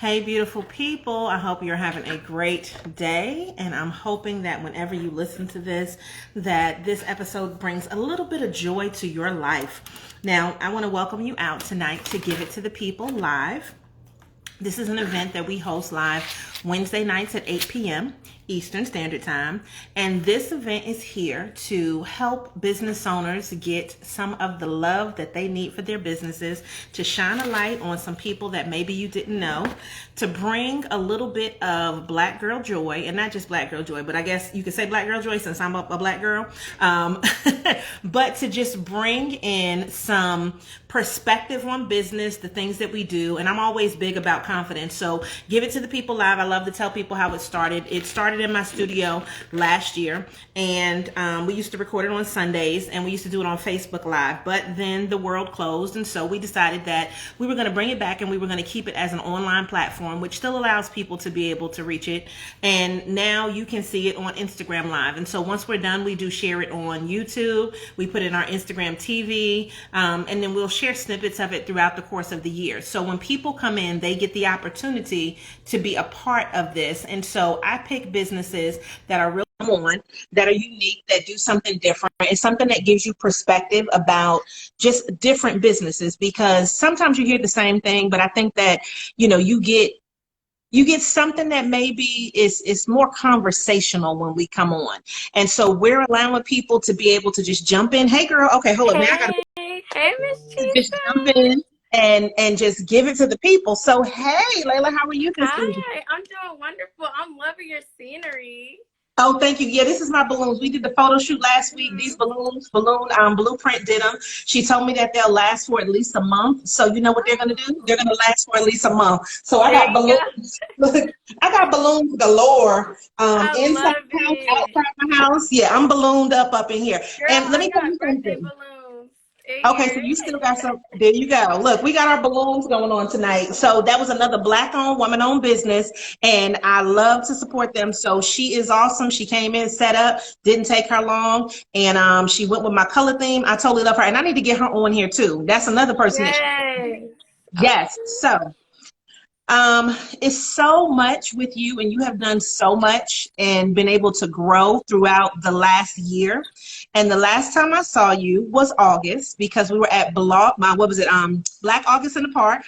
Hey, beautiful people. I hope you're having a great day. And I'm hoping that whenever you listen to this, that this episode brings a little bit of joy to your life. Now, I want to welcome you out tonight to Give It to the People live. This is an event that we host live Wednesday nights at 8 p.m. Eastern Standard Time. And this event is here to help business owners get some of the love that they need for their businesses, to shine a light on some people that maybe you didn't know, to bring a little bit of Black girl joy, and not just Black girl joy, but I guess you could say Black girl joy since I'm a Black girl, but to just bring in some perspective on business, the things that we do. And I'm always big about confidence. So Give It to the People live. I love to tell people how it started. It started in my studio last year, and we used to record it on Sundays, and we used to do it on Facebook Live, but then the world closed, and so we decided that we were going to bring it back, and we were going to keep it as an online platform, which still allows people to be able to reach it. And now you can see it on Instagram Live. And so once we're done, we do share it on YouTube. We put it in our Instagram TV, and then we'll share snippets of it throughout the course of the year. So when people come in, they get the opportunity to be a part of this. And so I pick businesses that are really on, that are unique, that do something different, and something that gives you perspective about just different businesses, because sometimes you hear the same thing, but I think that, you get something that maybe is more conversational when we come on. And so we're allowing people to be able to just jump in. Hey girl, okay, hold on. Now I gotta Miss Chisa. just jump in and just give it to the people. So hey, Layla, how are you this evening? Hi, I'm doing wonderful. I'm loving your scenery. Oh, thank you. Yeah, this is my balloons. We did the photo shoot last week. These balloon Blueprint did them. She told me that they'll last for at least a month. So you know what they're gonna do? They're gonna last for at least a month. So I got balloons. Look, I got balloons galore. Inside the house, outside my house. Yeah, I'm ballooned up in here. Girl, And let me tell you birthday something. balloons. Okay, so you still got some. There you go. Look, we got our balloons going on tonight. So that was another Black-owned, woman-owned business, and I love to support them. So she is awesome. She came in, set up, didn't take her long, and she went with my color theme. I totally love her, and I need to get her on here too. That's another person. Yes. So it's so much with you, and you have done so much and been able to grow throughout the last year. And the last time I saw you was August, because we were at Black August in the Park.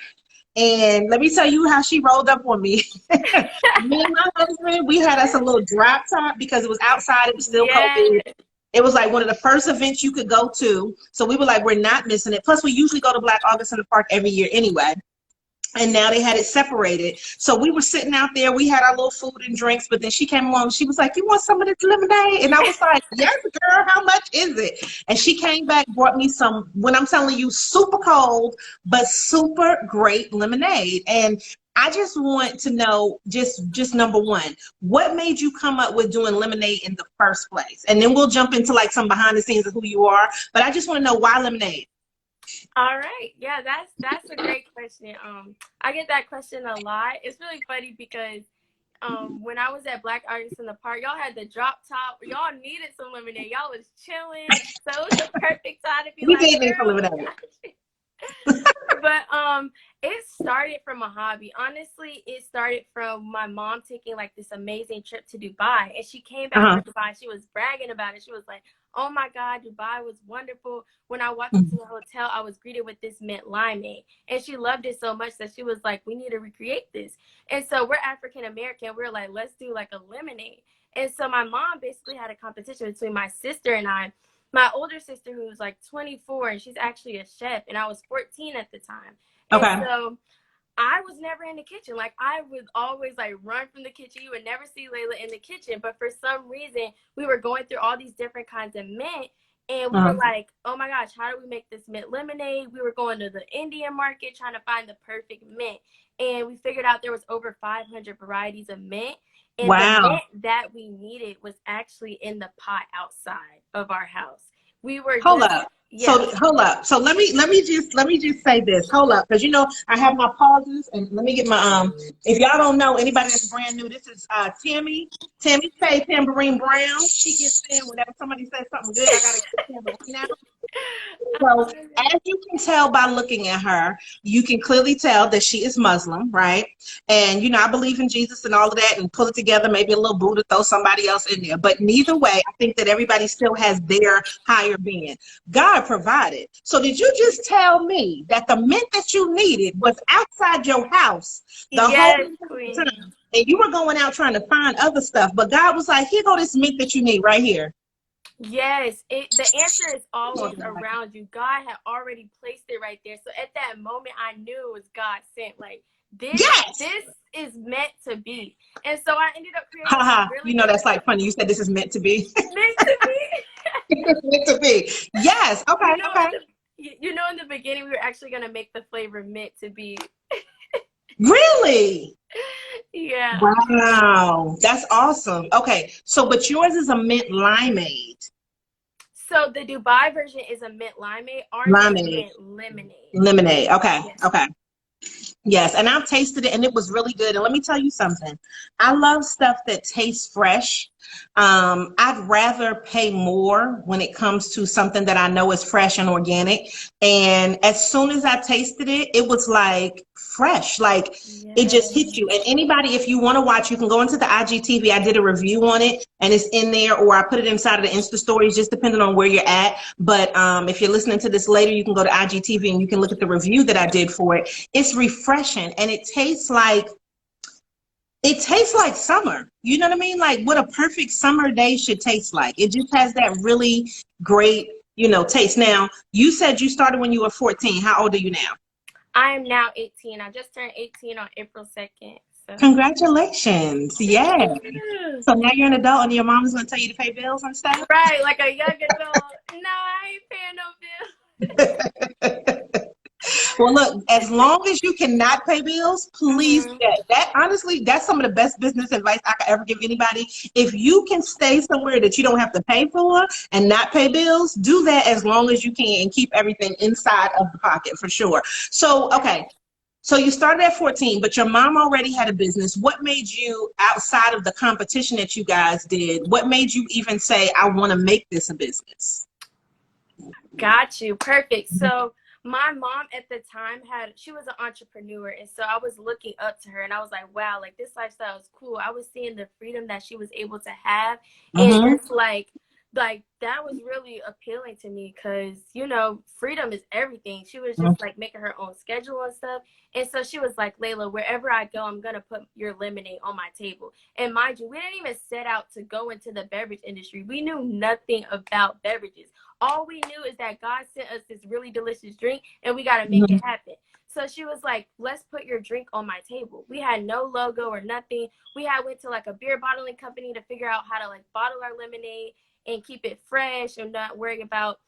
And let me tell you how she rolled up on me. Me and my husband, we had us a little drop top because it was outside. It was still COVID. It was like one of the first events you could go to. So we were like, we're not missing it. Plus, we usually go to Black August in the Park every year anyway. And now they had it separated. So we were sitting out there. We had our little food and drinks. But then she came along. She was like, you want some of this lemonade? And I was like, yes, girl. How much is it? And she came back, brought me some, when I'm telling you, super cold, but super great lemonade. And I just want to know, just number one, what made you come up with doing lemonade in the first place? And then we'll jump into like some behind the scenes of who you are. But I just want to know, why lemonade? All right. Yeah, that's a great question. I get that question a lot. It's really funny because when I was at Black August in the Park, y'all had the drop top. Y'all needed some lemonade. Y'all was chilling. So it was the perfect time to be We did need some lemonade. But it started from a hobby. Honestly, it started from my mom taking like this amazing trip to Dubai, and she came back from Dubai. She was bragging about it. She was like, oh my God, Dubai was wonderful. When I walked into the hotel, I was greeted with this mint limeade, and she loved it so much that she was like, we need to recreate this. And so we're African American. We're like, let's do like a lemonade. And so my mom basically had a competition between my sister and I. My older sister, who was like 24, and she's actually a chef, and I was 14 at the time. And so I was never in the kitchen. Like, I would always like run from the kitchen. You would never see Layla in the kitchen. But for some reason, we were going through all these different kinds of mint, and we were like, oh my gosh, how do we make this mint lemonade? We were going to the Indian market trying to find the perfect mint. And we figured out there was over 500 varieties of mint. And the mint that we needed was actually in the pot outside of our house. We were hold up. So let me just say this. Hold up, because I have my pauses, and let me get my if y'all don't know, anybody that's brand new, this is Tammy Tambourine Brown. She gets in whenever somebody says something good. I gotta get tambourine out. So, as you can tell by looking at her, you can clearly tell that she is Muslim, right? And, you know, I believe in Jesus and all of that and pull it together, maybe a little Buddha, throw somebody else in there. But neither way, I think that everybody still has their higher being. God provided. So, did you just tell me that the mint that you needed was outside your house the whole Yes, time? queen. And you were going out trying to find other stuff, but God was like, here go this mint that you need right here. Yes, the answer is always around you. God had already placed it right there. So at that moment, I knew it was God sent. Like this, Yes. this is meant to be. And so I ended up creating a Haha, you really know that's good like funny. You said this is meant to be. meant to be. It's meant to be. Yes. Okay. you know, Okay. in the beginning, we were actually gonna make the flavor meant to be. Really? Yeah. Wow. That's awesome. Okay. So, but yours is a mint limeade. So the Dubai version is a mint limeade. Ours is a Limeade. mint lemonade. Lemonade. Okay. Yes. Okay. Yes, and I've tasted it and it was really good. And let me tell you something. I love stuff that tastes fresh. I'd rather pay more when it comes to something that I know is fresh and organic. And as soon as I tasted it, it was like fresh. Like it just hit you. Yes. And anybody, if you want to watch, you can go into the IGTV. I did a review on it and it's in there, or I put it inside of the Insta stories, just depending on where you're at. But if you're listening to this later, you can go to IGTV and you can look at the review that I did for it. It's refreshing and it tastes like summer. You know what I mean? Like what a perfect summer day should taste like. It just has that really great, taste. Now, you said you started when you were 14. How old are you now? I am now 18. I just turned 18 on April 2nd. So Congratulations. thank Yeah. you. So now you're an adult and your mom is going to tell you to pay bills and stuff? Right, like a young adult. No, I ain't paying no Well, look, as long as you cannot pay bills, please do bills. that. That honestly, that's some of the best business advice I could ever give anybody. If you can stay somewhere that you don't have to pay for and not pay bills, do that as long as you can and keep everything inside of the pocket for sure. So, okay. So you started at 14, but your mom already had a business. What made you, outside of the competition that you guys did, what made you even say, I want to make this a business? Got you. Perfect. So my mom at the time she was an entrepreneur. And so I was looking up to her and I was like, wow, like this lifestyle is cool. I was seeing the freedom that she was able to have. And Mm-hmm. just like that was really appealing to me because, freedom is everything. She was just like making her own schedule and stuff. And so she was like, Layla, wherever I go, I'm going to put your lemonade on my table. And mind you, we didn't even set out to go into the beverage industry. We knew nothing about beverages. All we knew is that God sent us this really delicious drink and we got to make Mm-hmm. it happen. So she was like, let's put your drink on my table. We had no logo or nothing. We went to like a beer bottling company to figure out how to like bottle our lemonade and keep it fresh and not worry about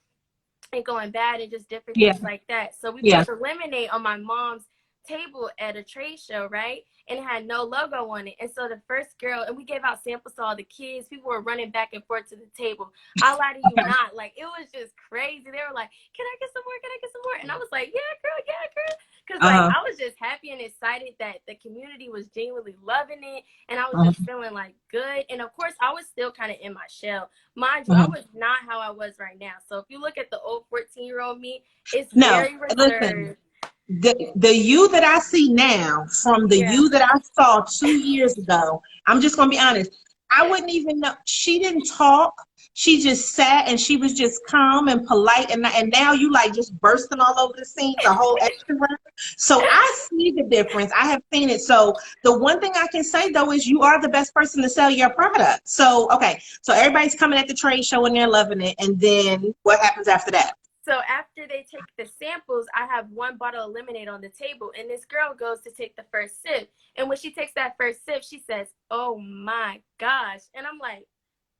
it going bad and just different Yeah. things like that. So we Yeah. put the lemonade on my mom's table at a trade show, right? And it had no logo on it. And so the first girl, and we gave out samples to all the kids. People were running back and forth to the table. I lie to you not. Like, it was just crazy. They were like, can I get some more? Can I get some more? And I was like, yeah, girl, yeah, girl. Because, like, Uh-huh. I was just happy and excited that the community was genuinely loving it. And I was Uh-huh. just feeling, like, good. And, of course, I was still kind of in my shell. Mind you, I Uh-huh. was not how I was right now. So if you look at the old 14-year-old me, it's No, very listen. reserved. The you that I see now from the Yeah. you that I saw 2 years ago, I'm just gonna be honest. I wouldn't even know. She didn't talk. She just sat and she was just calm and polite. And now you like just bursting all over the scene, the whole extrovert. So I see the difference. I have seen it. So the one thing I can say though is you are the best person to sell your product. So okay, so everybody's coming at the trade show and they're loving it. And then what happens after that? So after they take the samples, I have one bottle of lemonade on the table, and this girl goes to take the first sip. And when she takes that first sip, she says, "Oh my gosh!" And I'm like,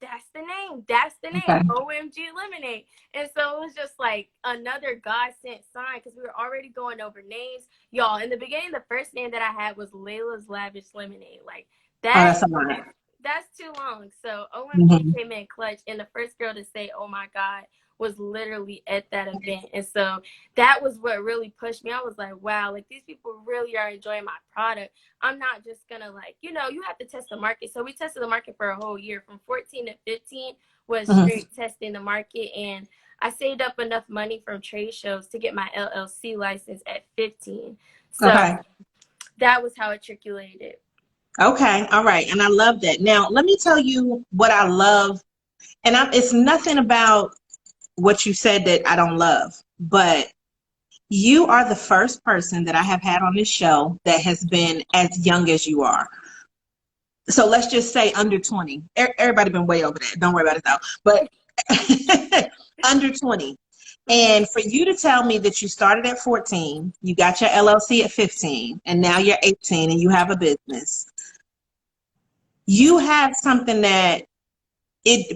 "That's the name. That's the name. Okay. OMG lemonade." And so it was just like another God sent sign because we were already going over names, y'all. In the beginning, the first name that I had was Layla's Lavish Lemonade. Like Oh, that. that's a lot. That's too long. So OMG Mhm. came in clutch, and the first girl to say, "Oh my God," was literally at that event. And so that was what really pushed me. I was like, wow, like these people really are enjoying my product. I'm not just gonna like, you have to test the market. So we tested the market for a whole year from 14 to 15 was Mhm. straight testing the market. And I saved up enough money from trade shows to get my LLC license at 15. So Okay. that was how it circulated. Okay. All right. And I love that. Now, let me tell you what I love. And it's nothing about what you said that I don't love, but you are the first person that I have had on this show that has been as young as you are. So let's just say under 20. Everybody been way over that. Don't worry about it though. But under 20. And for you to tell me that you started at 14, you got your LLC at 15, and now you're 18 and you have a business. You have something that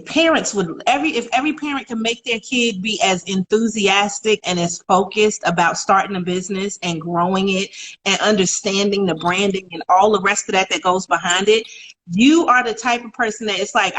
parents would, if every parent can make their kid be as enthusiastic and as focused about starting a business and growing it and understanding the branding and all the rest of that goes behind it, you are the type of person that it's like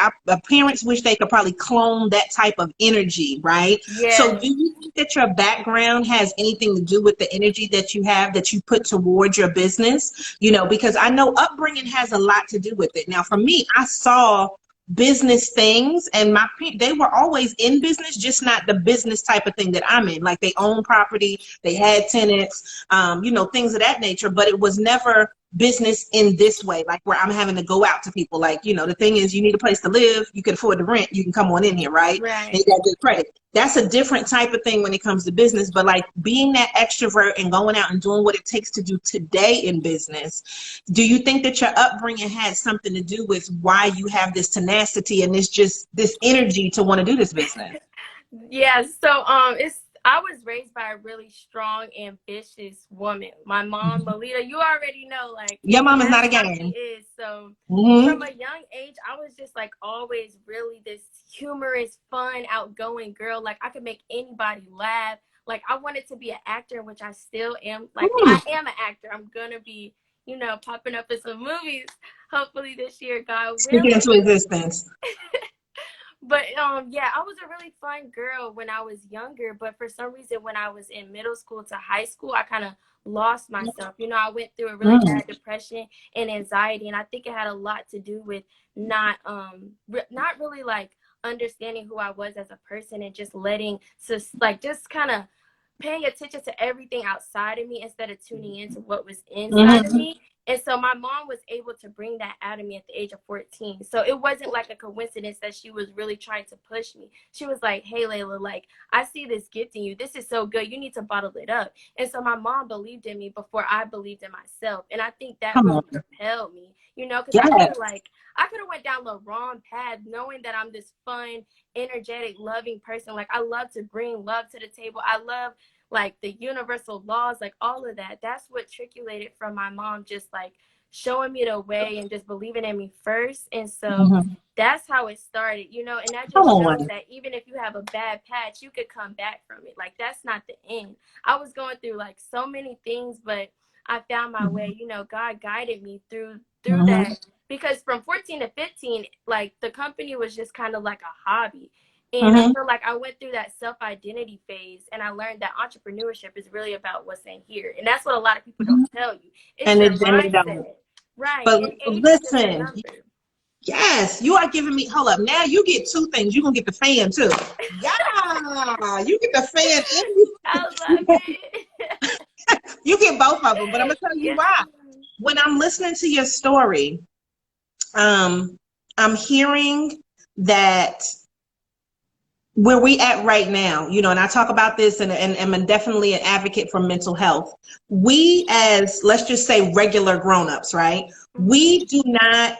parents wish they could probably clone that type of energy, right? Yeah. So do you think that your background has anything to do with the energy that you have that you put towards your business? You know, because I know upbringing has a lot to do with it. Now, for me, I saw business things, and they were always in business, just not the business type of thing that I'm in. Like they own property, they had tenants, you know, things of that nature, but it was never business in this way, like where I'm having to go out to people. Like, you know, the thing is, you need a place to live, you can afford the rent, you can come on in here, right? And you got good credit. That's a different type of thing when it comes to business. But like being that extrovert and going out and doing what it takes to do today in business, do you think that your upbringing had something to do with why you have this tenacity and this energy to want to do this business? Yeah, so I was raised by a really strong, ambitious woman. My mom, Melita, you already know, like, your mom is not a that's how game. she is. So from a young age, I was just like always really this humorous, fun, outgoing girl. Like I could make anybody laugh. Like I wanted to be an actor, which I still am. Like I am an actor. I'm gonna be, you know, popping up in some movies. Hopefully this year, God willing. Speak it into existence. But yeah, I was a really fun girl when I was younger, but for some reason when I was in middle school to high school, I kind of lost myself. You know, I went through a really bad depression and anxiety, and I think it had a lot to do with not really like understanding who I was as a person and just just kind of paying attention to everything outside of me instead of tuning into what was inside of me. And so my mom was able to bring that out of me at the age of 14. So it wasn't like a coincidence that she was really trying to push me. She was like, hey, Layla, like, I see this gift in you. This is so good. You need to bottle it up. And so my mom believed in me before I believed in myself. And I think that really propelled me, you know, because I could have went down the wrong path knowing that I'm this fun, energetic, loving person. Like, I love to bring love to the table. I love like the universal laws, like all of that. That's what triculated from my mom, just like showing me the way and just believing in me first. And so that's how it started, you know, and that just shows that even if you have a bad patch, you could come back from it. Like that's not the end. I was going through like so many things, but I found my way, you know. God guided me through that, because from 14 to 15, like the company was just kind of like a hobby. And I feel like I went through that self-identity phase, and I learned that entrepreneurship is really about what's in here. And that's what a lot of people don't tell you. It's your mindset. Right. But listen, yes, you are giving me, hold up, now you get two things. You're going to get the fan too. Yeah, you get the fan. I love it. You get both of them, but I'm going to tell you why. When I'm listening to your story, I'm hearing that where we at right now, you know, and I talk about this and I'm definitely an advocate for mental health. We as, let's just say, regular grown-ups, right? We do not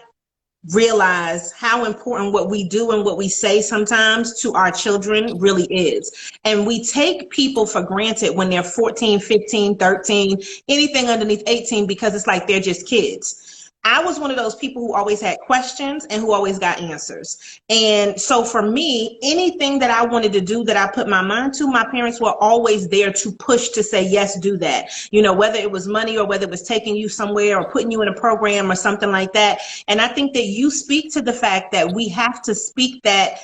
realize how important what we do and what we say sometimes to our children really is. And we take people for granted when they're 14, 15, 13, anything underneath 18, because it's like they're just kids. I was one of those people who always had questions and who always got answers. And so for me, anything that I wanted to do that I put my mind to, my parents were always there to push to say, yes, do that. You know, whether it was money or whether it was taking you somewhere or putting you in a program or something like that. And I think that you speak to the fact that we have to speak that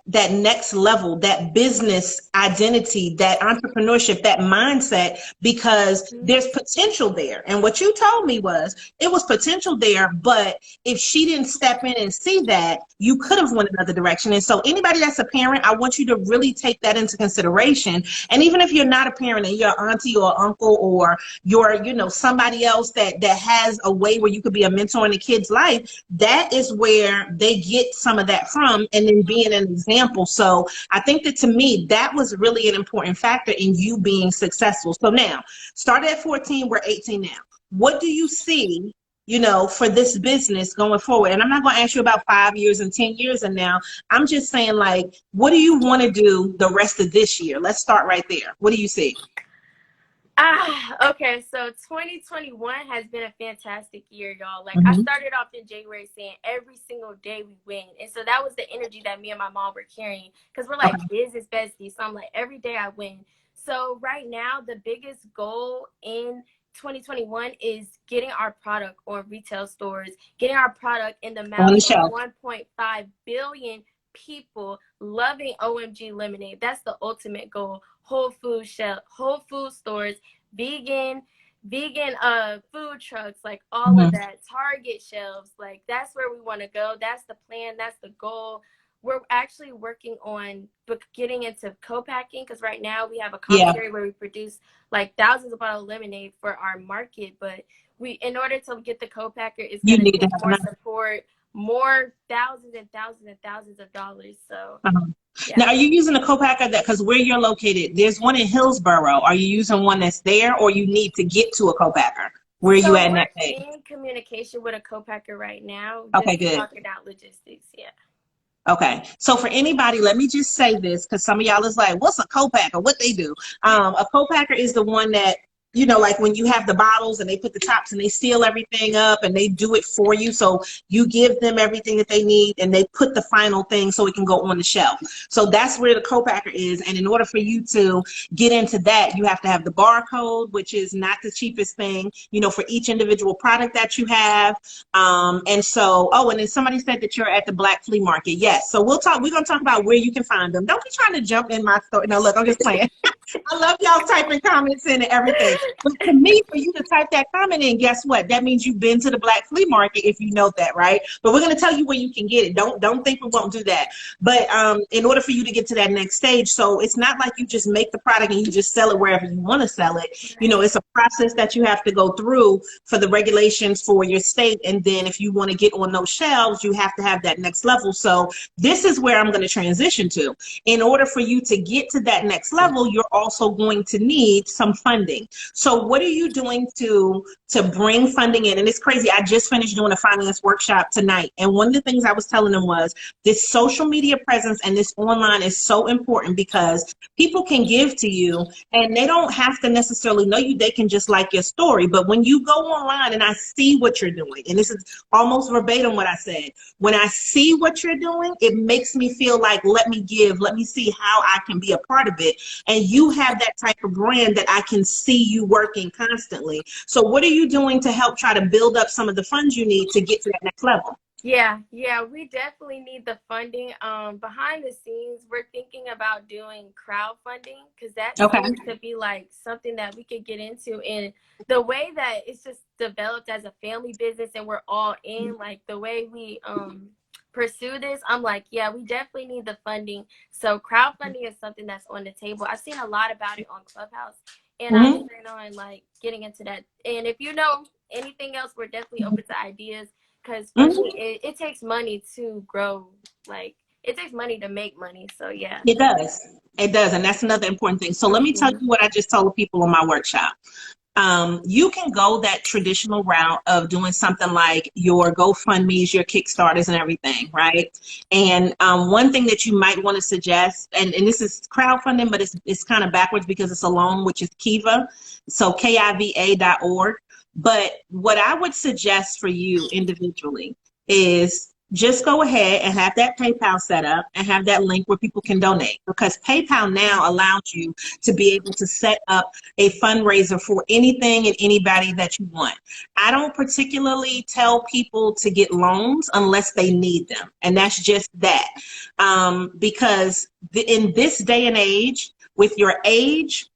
that next level, that business identity, that entrepreneurship, that mindset, because there's potential there. And what you told me was it was potential there, but if she didn't step in and see that, you could have went another direction. And so anybody that's a parent, I want you to really take that into consideration. And even if you're not a parent and you're an auntie or uncle, or you're, you know, somebody else that has a way where you could be a mentor in a kid's life, that is where they get some of that from, and then being an example. So I think that, to me, that was really an important factor in you being successful. So now, started at 14, we're 18 now. What do you see, you know, for this business going forward? And I'm not going to ask you about 5 years and 10 years and now. I'm just saying, like, what do you want to do the rest of this year? Let's start right there. What do you see? Okay, so 2021 has been a fantastic year, y'all. Like, I started off in January saying every single day we win. And so that was the energy that me and my mom were carrying, because we're like business besties. So I'm like, every day I win. So right now, the biggest goal in 2021 is getting our product on retail stores, getting our product in the mouths of 1.5 billion people loving OMG lemonade. That's the ultimate goal. Whole food stores, vegan food trucks, like all of that, Target shelves, like that's where we want to go. That's the plan, that's the goal. We're actually working on getting into co-packing, because right now we have a commissary where we produce like thousands of bottles of lemonade for our market, but in order to get the co-packer, it's going to take more support, more thousands and thousands and thousands of dollars. So Now, are you using a co-packer because where you're located, there's one in Hillsborough. Are you using one that's there, or you need to get to a co-packer? Where are you at in that phase? We're in communication with a co-packer right now. Okay, good. Talking out logistics, Okay, so for anybody, let me just say this, because some of y'all is like, what's a co-packer? What they do? A co-packer is the one that, you know, like when you have the bottles and they put the tops and they seal everything up and they do it for you. So you give them everything that they need and they put the final thing so it can go on the shelf. So that's where the co-packer is. And in order for you to get into that, you have to have the barcode, which is not the cheapest thing, you know, for each individual product that you have. And so, and then somebody said that you're at the Black Flea Market. Yes. So we're going to talk about where you can find them. Don't be trying to jump in my story. No, look, I'm just playing. I love y'all typing comments in and everything. But to me, for you to type that comment in, guess what? That means you've been to the Black Flea Market, if you know that, right? But we're going to tell you where you can get it. Don't think we won't do that. But in order for you to get to that next stage, so it's not like you just make the product and you just sell it wherever you want to sell it. You know, it's a process that you have to go through for the regulations for your state. And then if you want to get on those shelves, you have to have that next level. So this is where I'm going to transition to. In order for you to get to that next level, you're also going to need some funding. So what are you doing to bring funding in? And it's crazy. I just finished doing a finance workshop tonight. And one of the things I was telling them was this social media presence and this online is so important, because people can give to you and they don't have to necessarily know you. They can just like your story. But when you go online and I see what you're doing, and this is almost verbatim what I said, when I see what you're doing, it makes me feel like, let me give, let me see how I can be a part of it. And you have that type of brand that I can see you working constantly. So what are you doing to help try to build up some of the funds you need to get to that next level? Yeah, we definitely need the funding. Behind the scenes, we're thinking about doing crowdfunding, because that seems to be like something that we could get into. And the way that it's just developed as a family business and we're all in, like the way we pursue this, I'm like, yeah, we definitely need the funding. So crowdfunding is something that's on the table. I've seen a lot about it on Clubhouse, and I plan on like getting into that. And if you know anything else, we're definitely open to ideas, because it takes money to grow. Like, it takes money to make money. So yeah, it does. And that's another important thing. So let me tell you what I just told people in my workshop. You can go that traditional route of doing something like your GoFundMes, your Kickstarters and everything, right? And one thing that you might want to suggest, and this is crowdfunding, but it's kind of backwards because it's a loan, which is Kiva, so KIVA.org. But what I would suggest for you individually is just go ahead and have that PayPal set up and have that link where people can donate, because PayPal now allows you to be able to set up a fundraiser for anything and anybody that you want. I don't particularly tell people to get loans unless they need them. And that's just that. Because in this day and age, with your age,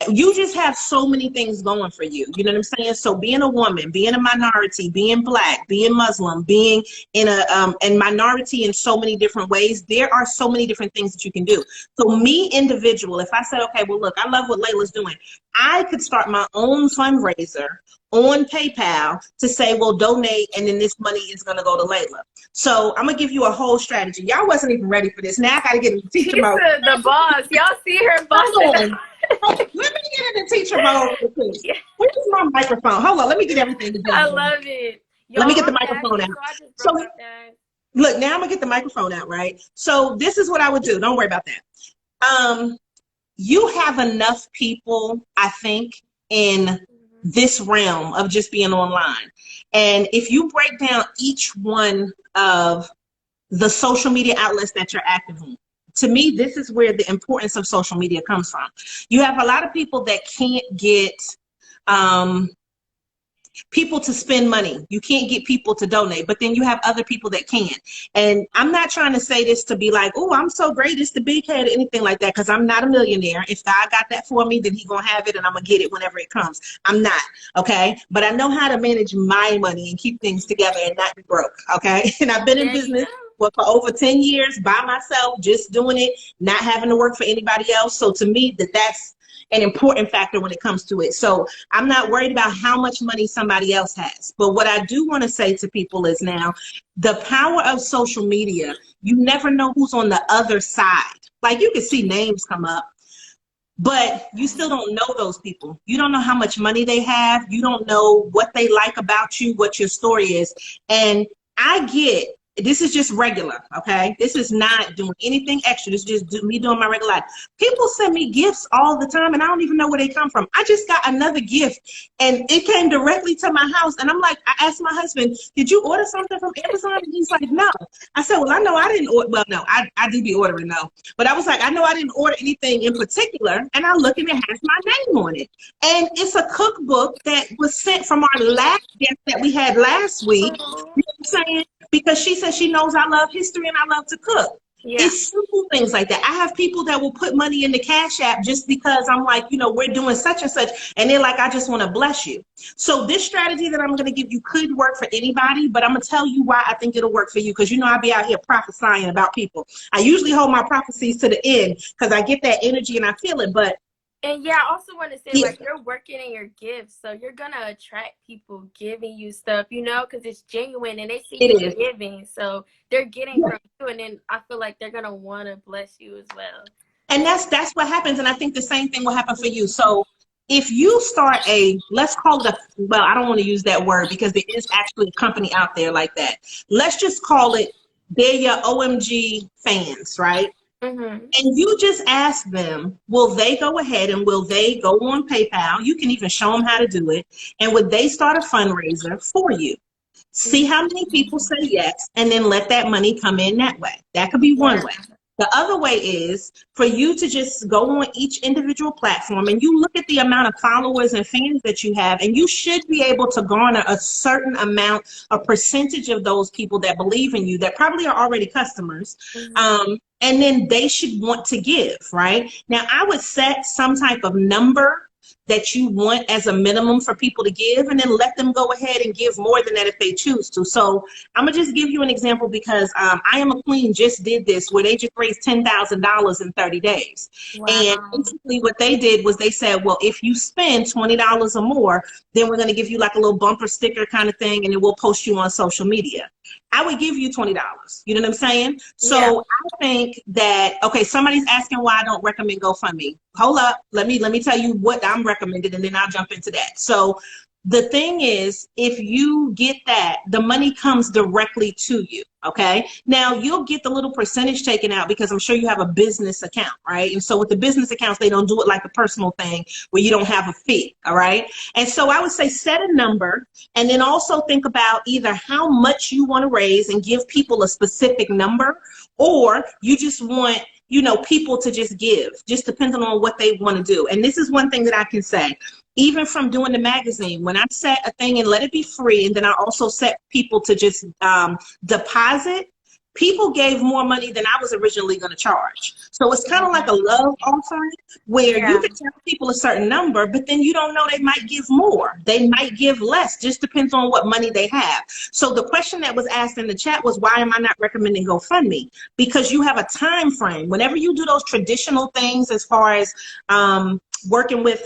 you just have so many things going for you. You know what I'm saying? So being a woman, being a minority, being Black, being Muslim, being in a and minority in so many different ways, there are so many different things that you can do. So me, individual, if I said, okay, well, look, I love what Layla's doing, I could start my own fundraiser on PayPal to say, well, donate, and then this money is going to go to Layla. So I'm going to give you a whole strategy. Y'all wasn't even ready for this. Now I got to get in the teacher mode. The boss. Y'all see her boss. Let me get in the teacher mode real quick. Where's my microphone? Hold on, let me get everything together. I love it. Let me get the microphone out. So look, now I'm gonna get the microphone out, right? So this is what I would do. Don't worry about that. You have enough people, I think, in this realm of just being online. And if you break down each one of the social media outlets that you're active on, to me, this is where the importance of social media comes from. You have a lot of people that can't get people to spend money. You can't get people to donate, but then you have other people that can. And I'm not trying to say this to be like, oh, I'm so great, it's the big head or anything like that, because I'm not a millionaire. If God got that for me, then he gonna have it and I'm gonna get it whenever it comes. I'm not, okay? But I know how to manage my money and keep things together and not be broke, okay? And I've been in business for over 10 years by myself, just doing it, not having to work for anybody else. So to me, that's an important factor when it comes to it. So I'm not worried about how much money somebody else has. But what I do want to say to people is now, the power of social media, you never know who's on the other side. Like, you can see names come up, but you still don't know those people. You don't know how much money they have. You don't know what they like about you, what your story is. And I get, this is just regular, okay? This is not doing anything extra. This is just me doing my regular life. People send me gifts all the time, and I don't even know where they come from. I just got another gift, and it came directly to my house. And I'm like, I asked my husband, did you order something from Amazon? And he's like, no. I said, well, I know I didn't order. Well, no, I do be ordering, though. But I was like, I know I didn't order anything in particular. And I look, and it has my name on it. And it's a cookbook that was sent from our last guest that we had last week. You know what I'm saying? Because she says she knows I love history and I love to cook. Yeah. It's simple things like that. I have people that will put money in the Cash App just because I'm like, you know, we're doing such and such. And they're like, I just want to bless you. So this strategy that I'm going to give you could work for anybody, but I'm going to tell you why I think it'll work for you. Because, you know, I'll be out here prophesying about people. I usually hold my prophecies to the end because I get that energy and I feel it. But and yeah, I also want to say, like, you're working in your gifts, so you're gonna attract people giving you stuff, you know, because it's genuine and they see you giving, so they're getting from you, and then I feel like they're gonna want to bless you as well. And that's what happens, and I think the same thing will happen for you. So if you start let's call it well, I don't want to use that word because there is actually a company out there like that. Let's just call it, they're your OMG fans, right? And you just ask them, will they go ahead and will they go on PayPal? You can even show them how to do it. And would they start a fundraiser for you? See how many people say yes, and then let that money come in that way. That could be one way. The other way is for you to just go on each individual platform and you look at the amount of followers and fans that you have, and you should be able to garner a certain amount, a percentage of those people that believe in you that probably are already customers. And then they should want to give, right? Now, I would set some type of number that you want as a minimum for people to give, and then let them go ahead and give more than that if they choose to. So I'm gonna just give you an example because I Am a Queen just did this where they just raised $10,000 in 30 days. Wow. And basically what they did was they said, well, if you spend $20 or more, then we're gonna give you like a little bumper sticker kind of thing, and then we'll post you on social media. I would give you $20. You know what I'm saying? So I think that, okay, somebody's asking why I don't recommend GoFundMe. Hold up. Let me tell you what I'm recommended, and then I'll jump into that. So The thing is, if you get that, the money comes directly to you. Okay. Now you'll get the little percentage taken out because I'm sure you have a business account, right? And so with the business accounts, they don't do it like a personal thing where you don't have a fee. All right. And so I would say set a number, and then also think about either how much you want to raise and give people a specific number, or you just want, you know, people to just give, just depending on what they want to do. And this is one thing that I can say. Even from doing the magazine, when I set a thing and let it be free, and then I also set people to just deposit, people gave more money than I was originally going to charge. So it's kind of like a love offering where you can tell people a certain number, but then you don't know, they might give more. They might give less, just depends on what money they have. So the question that was asked in the chat was, why am I not recommending GoFundMe? Because you have a time frame. Whenever you do those traditional things as far as working with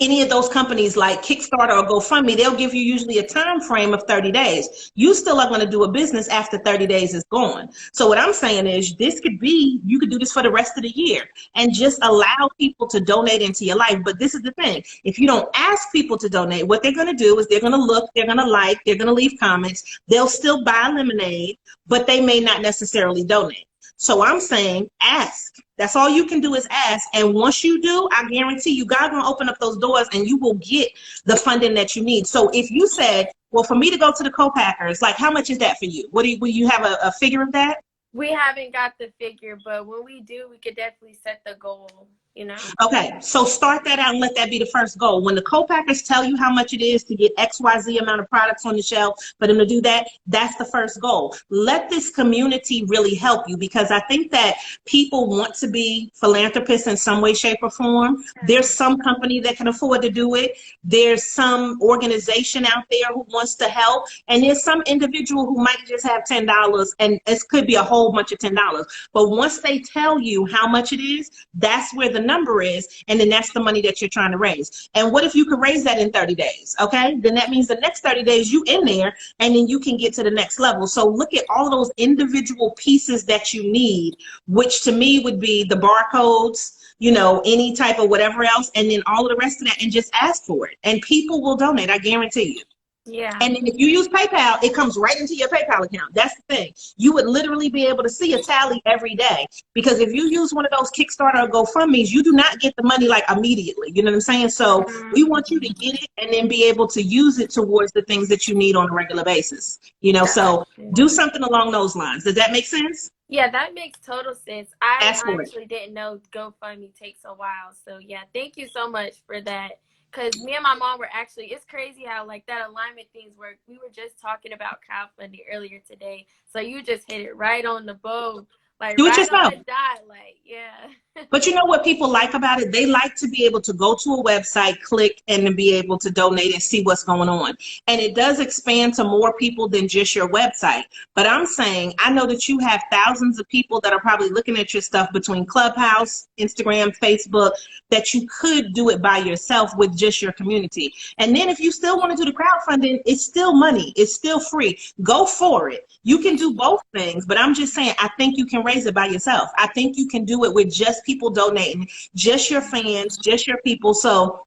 any of those companies like Kickstarter or GoFundMe, they'll give you usually a time frame of 30 days. You still are going to do a business after 30 days is gone. So what I'm saying is, this could be, you could do this for the rest of the year and just allow people to donate into your life. But this is the thing. If you don't ask people to donate, what they're going to do is they're going to look, they're going to like, they're going to leave comments. They'll still buy lemonade, but they may not necessarily donate. So I'm saying ask. That's all you can do is ask. And once you do, I guarantee you, God's going to open up those doors and you will get the funding that you need. So if you said, well, for me to go to the co-packers, like, how much is that for you? Will you have a figure of that? We haven't got the figure, but when we do, we could definitely set the goal, you know? Okay, so start that out and let that be the first goal. When the co-packers tell you how much it is to get XYZ amount of products on the shelf, for them to do that, that's the first goal. Let this community really help you, because I think that people want to be philanthropists in some way, shape, or form. There's some company that can afford to do it. There's some organization out there who wants to help. And there's some individual who might just have $10, and it could be a whole bunch of $10. But once they tell you how much it is, that's where the number is, and then that's the money that you're trying to raise. And what if you could raise that in 30 days? Okay, then that means the next 30 days you in there, and then you can get to the next level. So look at all of those individual pieces that you need, which to me would be the barcodes, you know, any type of whatever else, and then all of the rest of that, and just ask for it, and people will donate, I guarantee you. Yeah. And then if you use PayPal, it comes right into your PayPal account. That's the thing. You would literally be able to see a tally every day, because if you use one of those Kickstarter or GoFundMes, you do not get the money like immediately. You know what I'm saying? So we want you to get it and then be able to use it towards the things that you need on a regular basis. You know, so do something along those lines. Does that make sense? Yeah, that makes total sense. I actually didn't know GoFundMe takes a while. So yeah, thank you so much for that. Because me and my mom were actually, it's crazy how like that alignment things work. We were just talking about crowdfunding earlier today. So you just hit it right on the bow. Like, do it right yourself. on the dot, like, yeah. But you know what people like about it? They like to be able to go to a website, click, and then be able to donate and see what's going on. And it does expand to more people than just your website. But I'm saying, I know that you have thousands of people that are probably looking at your stuff between Clubhouse, Instagram, Facebook, that you could do it by yourself with just your community. And then if you still want to do the crowdfunding, it's still money. It's still free. Go for it. You can do both things, but I'm just saying, I think you can raise it by yourself. I think you can do it with just people donating, just your fans, just your people. So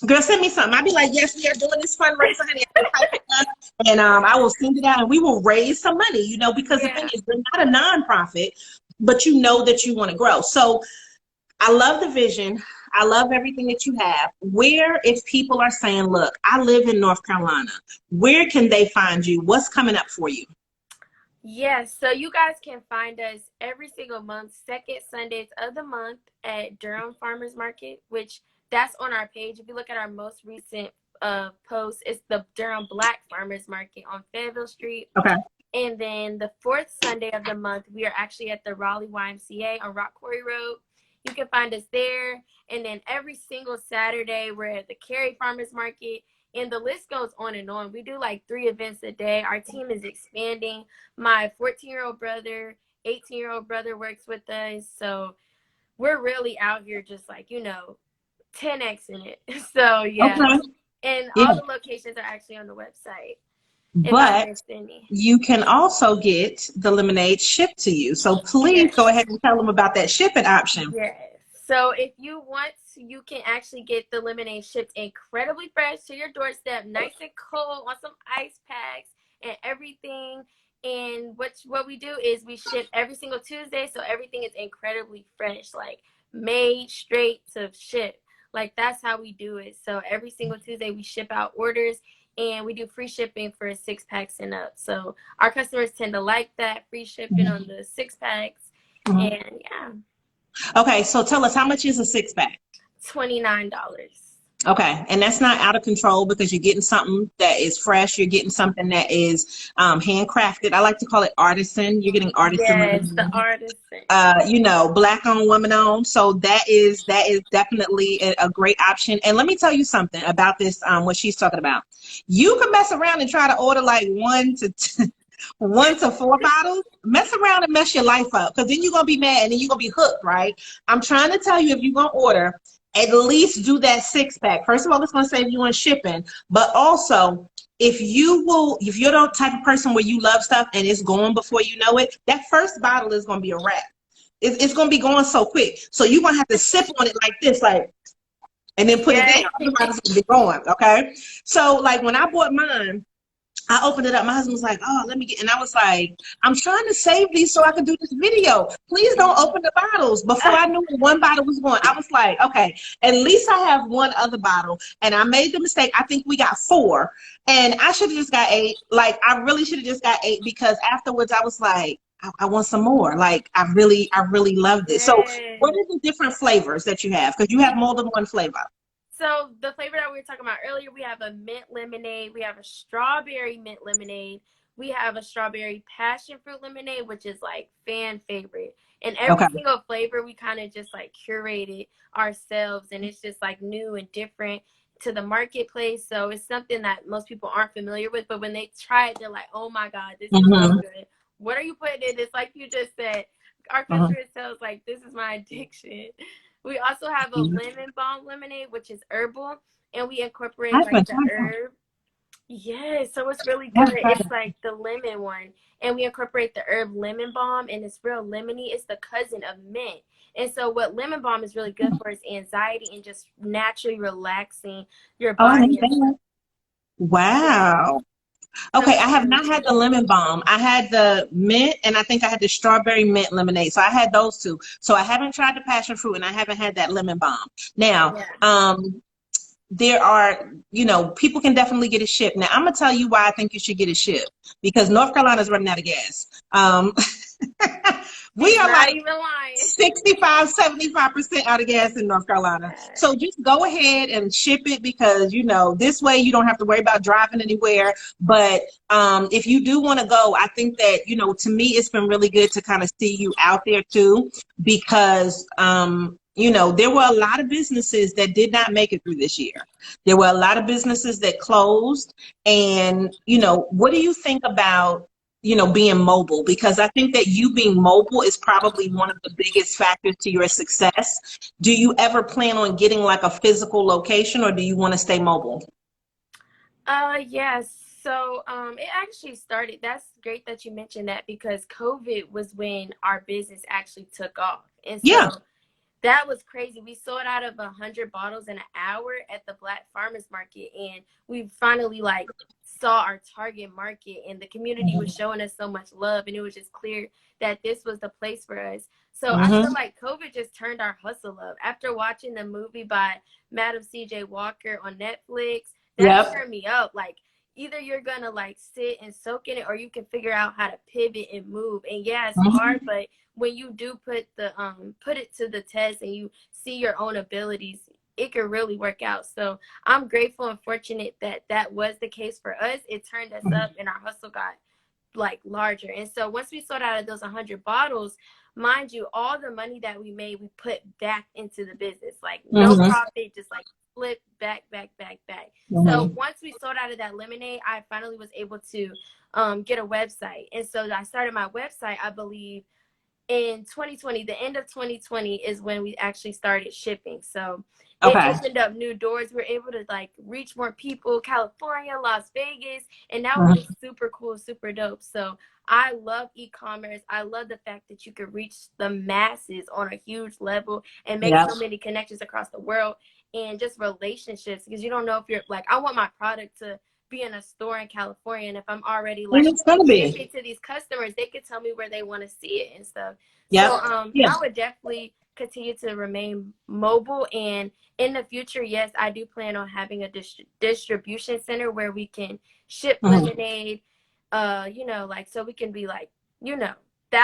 girl, send me something. I'll be like, yes, we are doing this fundraiser, honey. And I will send it out, and we will raise some money, you know, because the thing is, we're not a nonprofit, but you know that you want to grow. So I love the vision. I love everything that you have. Where, if people are saying, look, I live in North Carolina, where can they find you? What's coming up for you? Yes, so you guys can find us every single month, second Sundays of the month at Durham Farmers Market, which that's on our page. If you look at our most recent post, it's the Durham Black Farmers Market on Fayetteville Street. Okay. And then the fourth Sunday of the month, we are actually at the Raleigh YMCA on Rock Quarry Road. You can find us there. And then every single Saturday, we're at the Cary Farmers Market. And the list goes on and on. We do like 3 events a day. Our team is expanding. My 14-year-old brother, 18-year-old brother works with us. So we're really out here just like, you know, 10X in it. So yeah. Okay. And all the locations are actually on the website. But you can also get the lemonade shipped to you. So please go ahead and tell them about that shipping option. Yes. So if you want, you can actually get the lemonade shipped incredibly fresh to your doorstep, nice and cold on some ice packs and everything. And what we do is we ship every single Tuesday, so everything is incredibly fresh, like made straight to ship. Like that's how we do it. So every single Tuesday we ship out orders, and we do free shipping for 6-packs and up. So our customers tend to like that free shipping on the 6-packs. Mm-hmm. And yeah. Okay, so tell us, how much is a 6-pack? $29. Okay, and that's not out of control because you're getting something that is fresh. You're getting something that is handcrafted. I like to call it artisan. You're getting artisan Yes, the lemonade. artisan. You know, black owned, woman owned. So that is definitely a great option. And let me tell you something about this. What she's talking about. You can mess around and try to order like 1 to 4 bottles. Mess around and mess your life up, because then you're gonna be mad and then you're gonna be hooked, right? I'm trying to tell you, if you're gonna order, at least do that 6-pack. First of all, it's gonna save you on shipping, but also if you're the type of person where you love stuff and it's gone before you know it, that first bottle is gonna be a wrap. It's gonna be going so quick. So you're gonna have to sip on it like this, like, and then put it Yes. down. Otherwise it's gonna be going. Okay. So like when I bought mine, I opened it up. My husband was like, "Oh, let me get," and I was like, "I'm trying to save these so I can do this video. Please don't open the bottles." Before I knew one bottle was going, I was like, "Okay, at least I have one other bottle." And I made the mistake. I think we got 4, and I should have just got 8. Like I really should have just got 8, because afterwards I was like, I want some more. Like I really love this. So, what Yes. are the different flavors that you have? Because you have more than one flavor. So the flavor that we were talking about earlier, we have a mint lemonade, we have a strawberry mint lemonade, we have a strawberry passion fruit lemonade, which is like fan favorite. And every Okay. single flavor we kind of just like curated ourselves, and it's just like new and different to the marketplace. So it's something that most people aren't familiar with, but when they try it, they're like, "Oh my God, this is so Mm-hmm. good. What are you putting in this?" Like you just said, our Mm-hmm. customer tells like, "This is my addiction." We also have a lemon balm lemonade, which is herbal, and we incorporate That's like the fantastic. herb. Yes, so it's really That's good. It's like the lemon one, and we incorporate the herb lemon balm, and it's real lemony. It's the cousin of mint. And so what lemon balm is really good for is anxiety and just naturally relaxing your Oh, I body didn't and think stuff. that. Wow. So Okay, I it's have really not had good. the lemon balm. I had the mint, and I think I had the strawberry mint lemonade. So I had those 2. So I haven't tried the passion fruit, and I haven't had that lemon balm. Now, Yeah. there are, people can definitely get it shipped. Now, I'm gonna tell you why I think you should get it shipped, because North Carolina is running out of gas. We She's are not like even lying. 65, 75% out of gas in North Carolina. So just go ahead and ship it, because, this way you don't have to worry about driving anywhere. But if you do want to go, I think that, to me, it's been really good to kind of see you out there too, because, there were a lot of businesses that did not make it through this year. There were a lot of businesses that closed. And, what do you think about being mobile? Because I think that you being mobile is probably one of the biggest factors to your success. Do you ever plan on getting like a physical location, or do you want to stay mobile? Yes. So, it actually started. That's great that you mentioned that, because COVID was when our business actually took off. And Yeah. so that was crazy. We sold out of 100 bottles in an hour at the Black Farmers Market, and we finally like saw our target market, and the community was showing us so much love, and it was just clear that this was the place for us. So I feel Mm-hmm. like COVID just turned our hustle up. After watching the movie by Madam C.J. Walker on Netflix, that Yep. turned me up. Like either you're gonna like sit and soak in it, or you can figure out how to pivot and move. And yeah, it's hard, Mm-hmm. but when you do put it to the test and you see your own abilities, it can really work out. So I'm grateful and fortunate that that was the case for us. It turned us up, and our hustle got like larger. And so once we sold out of those 100 bottles, mind you, all the money that we made, we put back into the business. Like no Mm-hmm. profit, just like flip back. So Mm-hmm. once we sold out of that lemonade, I finally was able to get a website. And so I started my website, I believe, in 2020. The end of 2020 is when we actually started shipping. So it Okay. opened up new doors. We're able to like reach more people, California, Las Vegas, and that was Mhm. just super cool, super dope. So I love e-commerce. I love the fact that you could reach the masses on a huge level and make Yep. so many connections across the world, and just relationships, because you don't know if you're like, I want my product to be in a store in California, and if I'm already And like it's gonna shipping be. to these customers, they could tell me where they want to see it and stuff. So Yep. Yeah. I would definitely continue to remain mobile, and in the future, yes, I do plan on having a distribution center where we can ship Mhm. lemonade, like, so we can be like,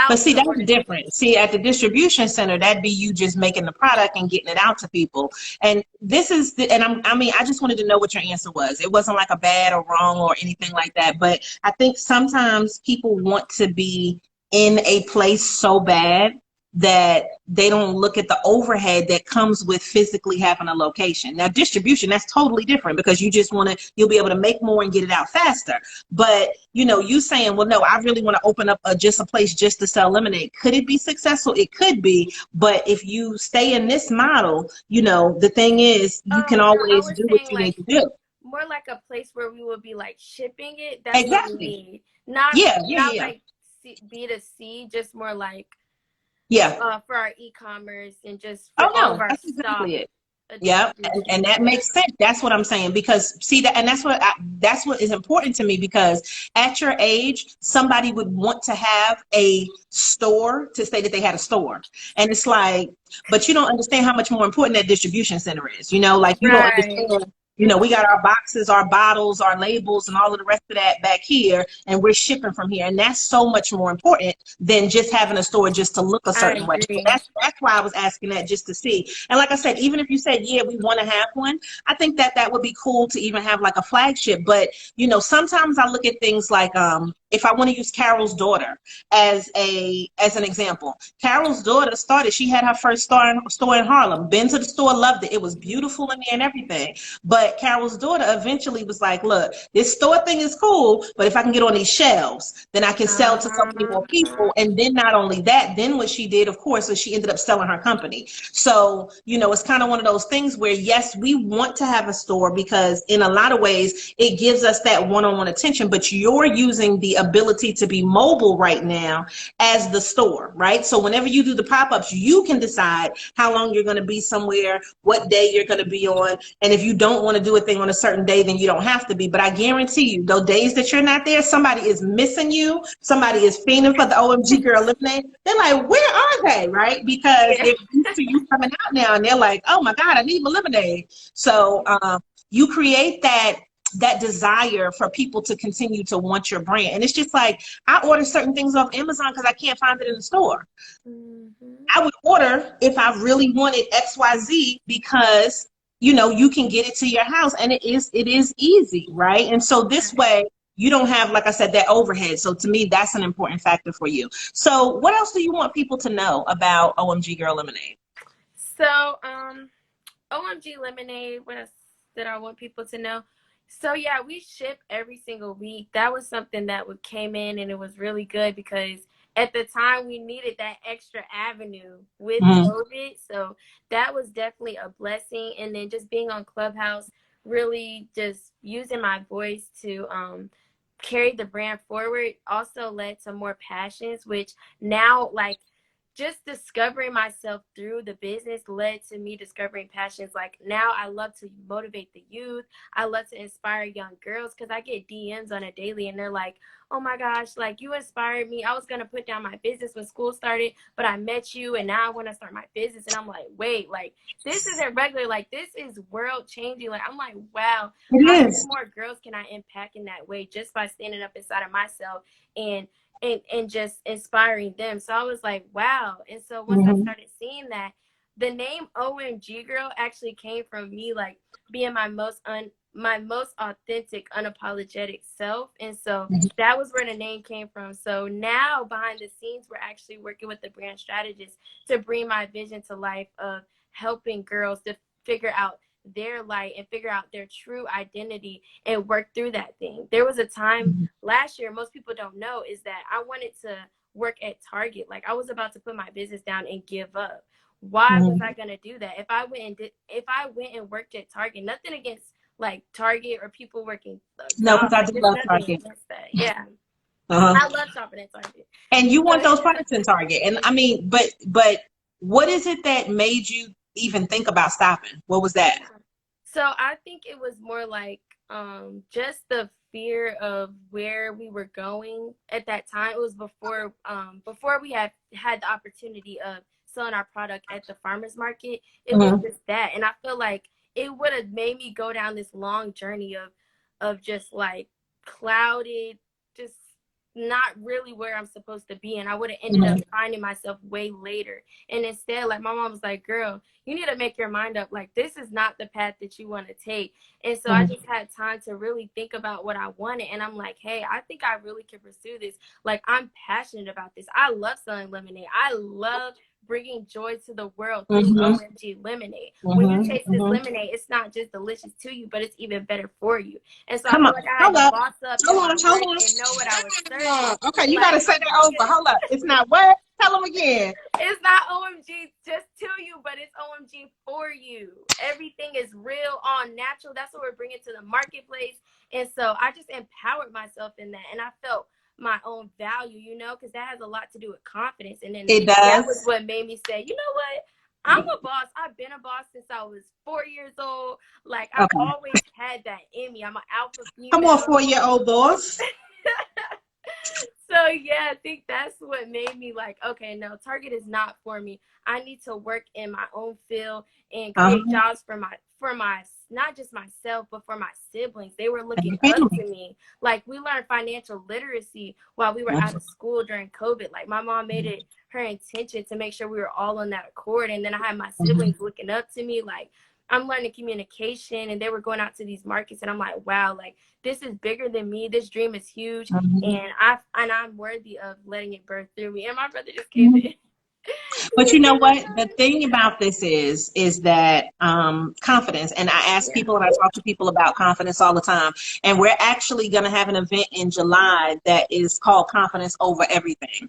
But see, thousands of that's orders a week. different. See, at the distribution center, that'd be you just making the product and getting it out to people. And this is, I mean, I just wanted to know what your answer was. It wasn't like a bad or wrong or anything like that. But I think sometimes people want to be in a place so bad that they don't look at the overhead that comes with physically having a location. Now, distribution, that's totally different because you'll be able to make more and get it out faster. But, you saying, well, no, I really want to open up just a place just to sell lemonade. Could it be successful? It could be. But if you stay in this model, the thing is, you can Oh no, I always was do what saying you like need to do. more like a place where we would be like shipping it. That's what we Exactly. need. Not Yeah, yeah, not yeah. like B2C, just more like Yeah. for our e-commerce and just Oh, for all of no, our that's stock, exactly it. a Yeah, distribution. and that makes sense. That's what I'm saying because see that, and that's what is important to me because at your age, somebody would want to have a store to say that they had a store, and it's like, but you don't understand how much more important that distribution center is. Like you don't Right. understand. We got our boxes, our bottles, our labels, and all of the rest of that back here, and we're shipping from here, and that's so much more important than just having a store just to look a I certain way. So agree. that's why I was asking that just to see. And like I said, even if you said, yeah, we want to have one, I think that would be cool to even have like a flagship. But, sometimes I look at things like if I want to use Carol's daughter as an example. Carol's daughter she had her first store in Harlem. Been to the store, loved it. It was beautiful in there and everything. But Carol's daughter eventually was like, look, this store thing is cool, but if I can get on these shelves, then I can sell to so many more people. And then not only that, then what she did, of course, was she ended up selling her company. So, it's kind of one of those things where, yes, we want to have a store because in a lot of ways, it gives us that one-on-one attention, but you're using the ability to be mobile right now as the store, right? So whenever you do the pop-ups, you can decide how long you're going to be somewhere, what day you're going to be on. And if you don't want to do a thing on a certain day, then you don't have to be. But I guarantee you, those days that you're not there, somebody is missing you. Somebody is fiending for the OMG Girl Lemonade. They're like, where are they, right? Because Yeah. they're used to you coming out now, and they're like, oh my God, I need my lemonade. So you create that desire for people to continue to want your brand. And it's just like, I order certain things off Amazon because I can't find it in the store. Mm-hmm. I would order if I really wanted XYZ because you can get it to your house and it is easy, right? And so this way you don't have, like I said, that overhead. So to me, that's an important factor for you. So what else do you want people to know about OMG Girl Lemonade? So, OMG Lemonade, what else did I want people to know? So yeah, we ship every single week. That was something that came in, and it was really good because at the time we needed that extra avenue with Mm-hmm. COVID. So that was definitely a blessing. And then just being on Clubhouse, really just using my voice to carry the brand forward also led to more passions, which now, like, just discovering myself through the business led to me discovering passions. Like now I love to motivate the youth. I love to inspire young girls because I get DMs on a daily and they're like, oh my gosh, like you inspired me. I was going to put down my business when school started, but I met you and now I want to start my business. And I'm like, wait, like this isn't regular. Like this is world changing. Like I'm like, wow, how It many is. more girls can I impact in that way just by standing up inside of myself and just inspiring them. So I was like, wow. And so once I Mm-hmm. started seeing that, the name OMG Girl actually came from me like being my most authentic, unapologetic self. And so that was where the name came from. So now behind the scenes, we're actually working with the brand strategist to bring my vision to life of helping girls to figure out their light and figure out their true identity and work through that thing. There was a time last year, most people don't know, is that I wanted to work at Target. Like I was about to put my business down and give up. why was I gonna do that? If I went and worked at Target, nothing against like Target or people working no, because jobs, I like do there's love nothing Target. against that. Yeah. Uh-huh. I love shopping at Target. And you want those products in Target. And I mean, but what is it that made you even think about stopping? What was that? So I think it was more like just the fear of where we were going at that time. It was before we had the opportunity of selling our product at the farmers market. It was just that, and I feel like it would have made me go down this long journey of just like clouded, just not really where I'm supposed to be, and I would have ended up finding myself way later. And instead, like my mom was like, girl, you need to make your mind up, like this is not the path that you want to take. And so I just had time to really think about what I wanted, and I'm like, hey, I think I really can pursue this. Like, I'm passionate about this. I love selling lemonade. I love bringing joy to the world through OMG lemonade. When you taste this lemonade, it's not just delicious to you, but it's even better for you. And so I feel like I had to boss up in my life and know what I was serving. Okay, you like, gotta say that over. Hold up. It's not what? Tell them again. It's not OMG just to you, but it's OMG for you. Everything is real, all natural. That's what we're bringing to the marketplace. And so I just empowered myself in that. And I felt my own value, you know, because that has a lot to do with confidence. And then that was what made me say, you know what? I'm a boss. I've been a boss since I was 4 years old. Like, I've always had that in me. I'm an alpha female. Come on, 4-year-old boss. So yeah, I think that's what made me like, okay, no, Target is not for me. I need to work in my own field and create jobs for my not just myself, but for my siblings. They were looking up to me. Like, we learned financial literacy while we were out of school during COVID. Like, my mom made it her intention to make sure we were all on that accord. And then I had my siblings looking up to me. Like, I'm learning communication, and they were going out to these markets, and I'm like, wow, like, this is bigger than me. This dream is huge, and I'm worthy of letting it birth through me. And my brother just came in. But you know what? The thing about this is that confidence. And I ask people and I talk to people about confidence all the time. And we're actually going to have an event in July that is called Confidence Over Everything.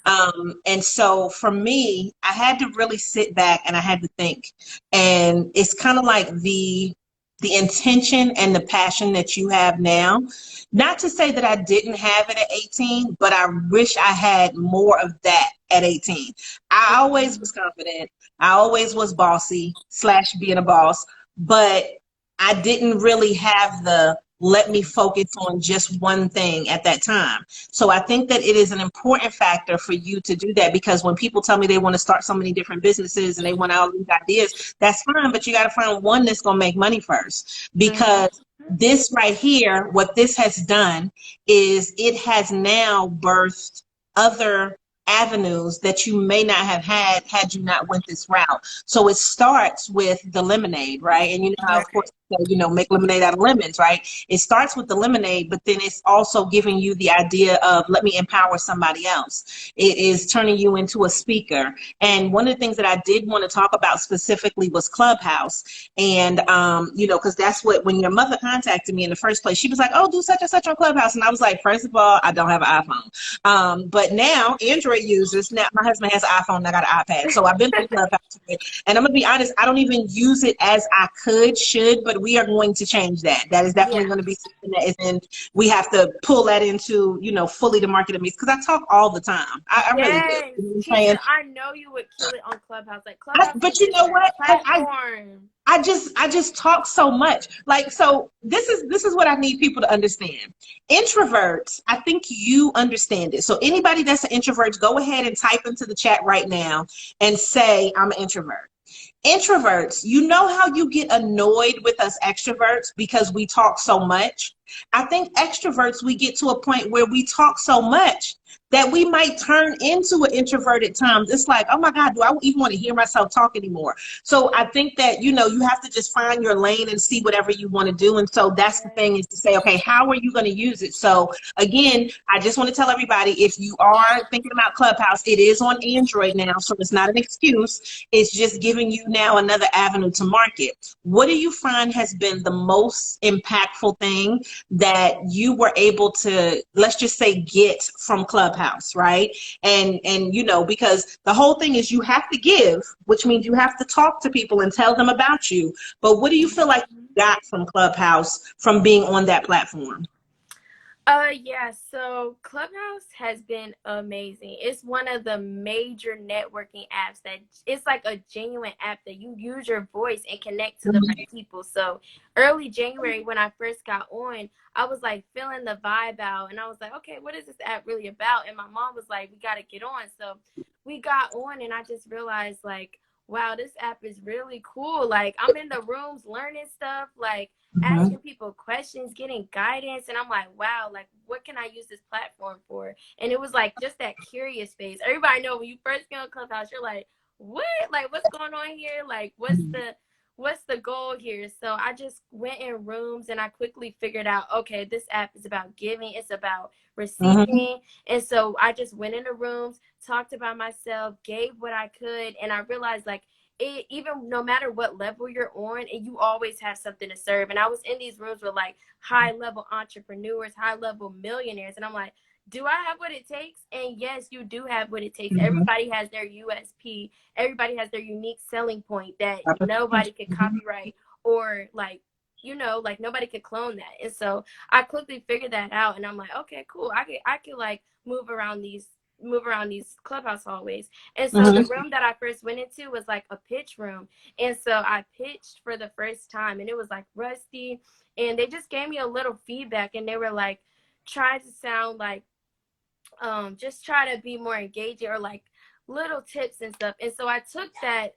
And so for me, I had to really sit back and I had to think. And it's kind of like the intention and the passion that you have now. Not to say that I didn't have it at 18, but I wish I had more of that at 18. I always was confident. I always was bossy / being a boss, but I didn't really have the let me focus on just one thing at that time. So I think that it is an important factor for you to do that, because when people tell me they want to start so many different businesses and they want all these ideas, that's fine, but you got to find one that's going to make money first. Because this right here, what this has done is it has now birthed other avenues that you may not have had you not went this route. So it starts with the lemonade, right? And you know how, of course, you know, make lemonade out of lemons, right? It starts with the lemonade, but then it's also giving you the idea of let me empower somebody else. It is turning you into a speaker. And one of the things that I did want to talk about specifically was Clubhouse. And, you know, because that's what, when your mother contacted me in the first place, she was like, oh, do such and such on Clubhouse. And I was like, first of all, I don't have an iPhone. But now Android users, now my husband has an iPhone and I got an iPad. So I've been on Clubhouse. And I'm going to be honest, I don't even use it as I should, but we are going to change that. That is definitely going to be something that is in, we have to pull that into, you know, fully the marketing mix, because I talk all the time. I really do. You know Chisa, I know you would kill it on Clubhouse. Like, Clubhouse but you know what? I just talk so much. Like, so this is what I need people to understand. Introverts, I think you understand it. So anybody that's an introvert, go ahead and type into the chat right now and say, I'm an introvert. Introverts, you know how you get annoyed with us extroverts because we talk so much? I think extroverts, we get to a point where we talk so much that we might turn into an introvert at times. It's like, oh my God, do I even want to hear myself talk anymore? So I think that, you know, you have to just find your lane and see whatever you want to do. And so that's the thing, is to say, okay, how are you going to use it? So again, I just want to tell everybody, if you are thinking about Clubhouse, it is on Android now. So it's not an excuse. It's just giving you now another avenue to market. What do you find has been the most impactful thing that you were able to, let's just say, get from Clubhouse, right? And you know, because the whole thing is you have to give, which means you have to talk to people and tell them about you. But what do you feel like you got from Clubhouse from being on that platform? Yeah, so Clubhouse has been amazing. It's one of the major networking apps that it's like a genuine app that you use your voice and connect to the right people. So early January when I first got on, I was like feeling the vibe out and I was like, okay, what is this app really about? And my mom was like, we got to get on. So we got on and I just realized like, wow, this app is really cool. Like I'm in the rooms learning stuff, like asking people questions, getting guidance, and I'm like, wow, like what can I use this platform for? And it was like just that curious phase. Everybody know when you first get on Clubhouse, you're like, what? Like what's going on here? Like what's the goal here? So I just went in rooms and I quickly figured out, okay, this app is about giving, it's about receiving. And so I just went into rooms, talked about myself, gave what I could, and I realized like it, even no matter what level you're on, and you always have something to serve. And I was in these rooms with like high level entrepreneurs, high level millionaires, and I'm like, do I have what it takes? And yes, you do have what it takes. Everybody has their USP. Everybody has their unique selling point that nobody could copyright or like, you know, like nobody could clone that. And so I quickly figured that out, and I'm like, okay, cool. I could like move around these Clubhouse hallways. And so the room that I first went into was like a pitch room. And so I pitched for the first time and it was like rusty. And they just gave me a little feedback and they were like, try to sound like, just try to be more engaging or like little tips and stuff. And so I took that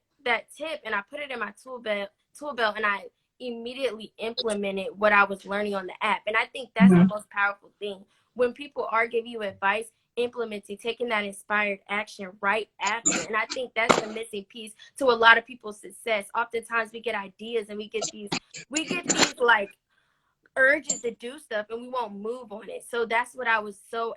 tip and I put it in my tool belt and I immediately implemented what I was learning on the app. And I think that's the most powerful thing. When people are giving you advice, implementing, taking that inspired action right after. And I think that's the missing piece to a lot of people's success. Oftentimes we get ideas and we get these like urges to do stuff and we won't move on it. So that's what I was so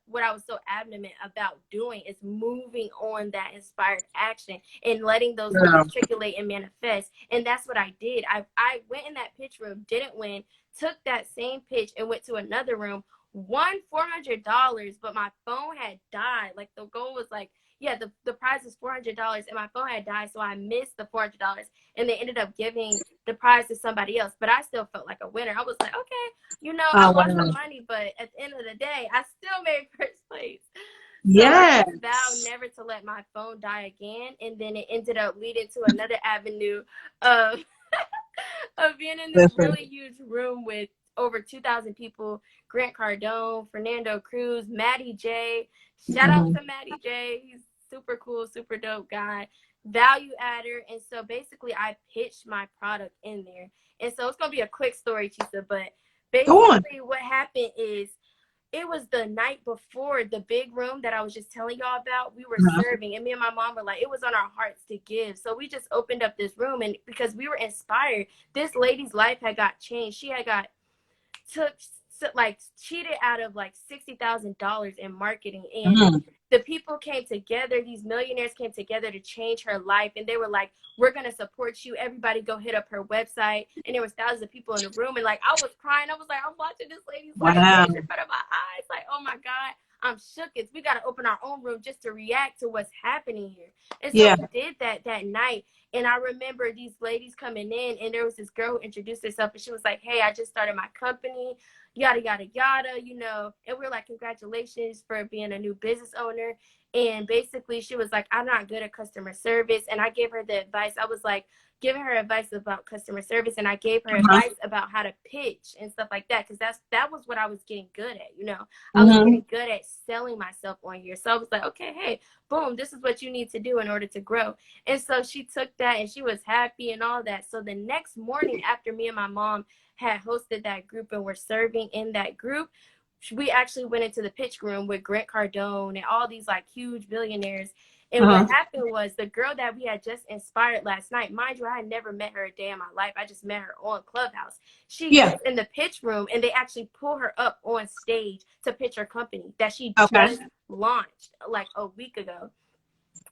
what I was so adamant about doing, is moving on that inspired action and letting those things circulate and manifest. And that's what I did. I went in that pitch room, didn't win, took that same pitch and went to another room, won $400, but my phone had died. Like the goal was like, yeah, the prize was $400 and my phone had died, so I missed the $400 and they ended up giving the prize to somebody else. But I still felt like a winner. I was like, okay, you know, I lost the money, but at the end of the day, I still made first place. So I just vowed never to let my phone die again, and then it ended up leading to another avenue of of being in this really huge room with over 2,000 people. Grant Cardone, Fernando Cruz, Maddie J. Shout out to Maddie J. He's super cool, super dope guy, value adder. And so basically I pitched my product in there. And so it's going to be a quick story, Chisa, but basically what happened is it was the night before the big room that I was just telling y'all about. We were serving, and me and my mom were like, it was on our hearts to give. So we just opened up this room, and because we were inspired, this lady's life had got changed. She had got cheated out of like $60,000 in marketing, and the people came together, these millionaires came together to change her life, and they were like, we're gonna support you, everybody go hit up her website. And there was thousands of people in the room, and like I was crying. I was like, I'm watching this lady's life change in front of my eyes, like, oh my god, I'm shook. We got to open our own room just to react to what's happening here. And so we did that night. And I remember these ladies coming in, and there was this girl who introduced herself, and she was like, hey, I just started my company, yada, yada, yada, you know. And we were like, congratulations for being a new business owner. And basically she was like, I'm not good at customer service. And I gave her the advice. I was like giving her advice about customer service, and I gave her advice about how to pitch and stuff like that, because that was what I was getting good at, you know. I was getting good at selling myself on here. So I was like, okay, hey, boom, this is what you need to do in order to grow. And so she took that and she was happy and all that. So the next morning, after me and my mom had hosted that group and were serving in that group, we actually went into the pitch room with Grant Cardone and all these like huge billionaires. And what happened was, the girl that we had just inspired last night, mind you, I had never met her a day in my life. I just met her on Clubhouse. She gets in the pitch room, and they actually pull her up on stage to pitch her company that she just launched like a week ago.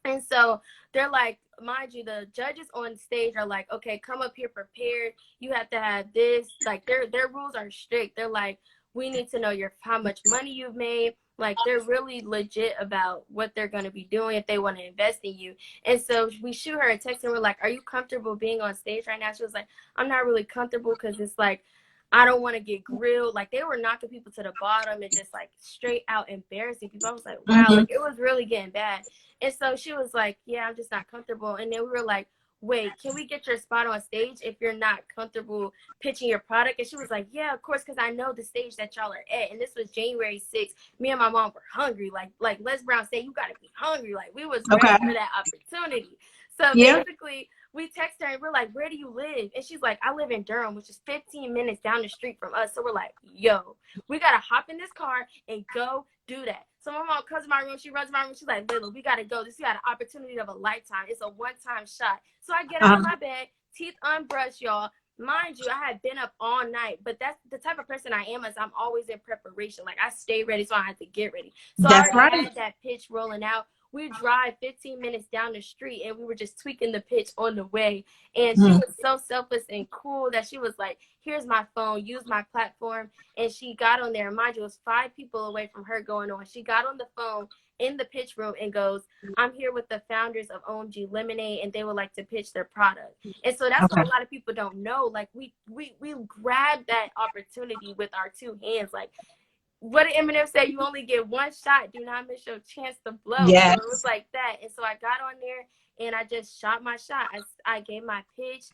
And so they're like, mind you, the judges on stage are like, okay, come up here prepared. You have to have this. Like their rules are strict. They're like, we need to know how much money you've made. Like they're really legit about what they're going to be doing if they want to invest in you. And so we shoot her a text and we're like, are you comfortable being on stage right now? She was like, I'm not really comfortable because it's like, I don't want to get grilled. Like they were knocking people to the bottom and just like straight out embarrassing people. I was like, wow, like it was really getting bad. And so she was like, yeah, I'm just not comfortable. And then we were like, wait, can we get your spot on stage if you're not comfortable pitching your product? And she was like, yeah, of course, because I know the stage that y'all are at. And this was January 6th. Me and my mom were hungry. Like Les Brown said, you got to be hungry. Like we was ready for that opportunity. So basically, we text her and we're like, where do you live? And she's like, I live in Durham, which is 15 minutes down the street from us. So we're like, yo, we got to hop in this car and go do that. So my mom comes to my room. She runs to my room. She's like, Layla, we got to go. This got an opportunity of a lifetime. It's a one-time shot. So I get out of my bed, teeth unbrushed, y'all. Mind you, I had been up all night, but that's the type of person I am, is I'm always in preparation. Like I stay ready, so I have to get ready. So I already had that pitch rolling out. We drive 15 minutes down the street and we were just tweaking the pitch on the way. And she was so selfless and cool that she was like, here's my phone, use my platform. And she got on there. Mind you, it was 5 people away from her going on. She got on the phone in the pitch room and goes, I'm here with the founders of OMG Lemonade and they would like to pitch their product. And so that's what a lot of people don't know. Like we grabbed that opportunity with our 2 hands. Like, what did Eminem say? You only get one shot. Do not miss your chance to blow. Yes. So it was like that. And so I got on there and I just shot my shot. I gave my pitch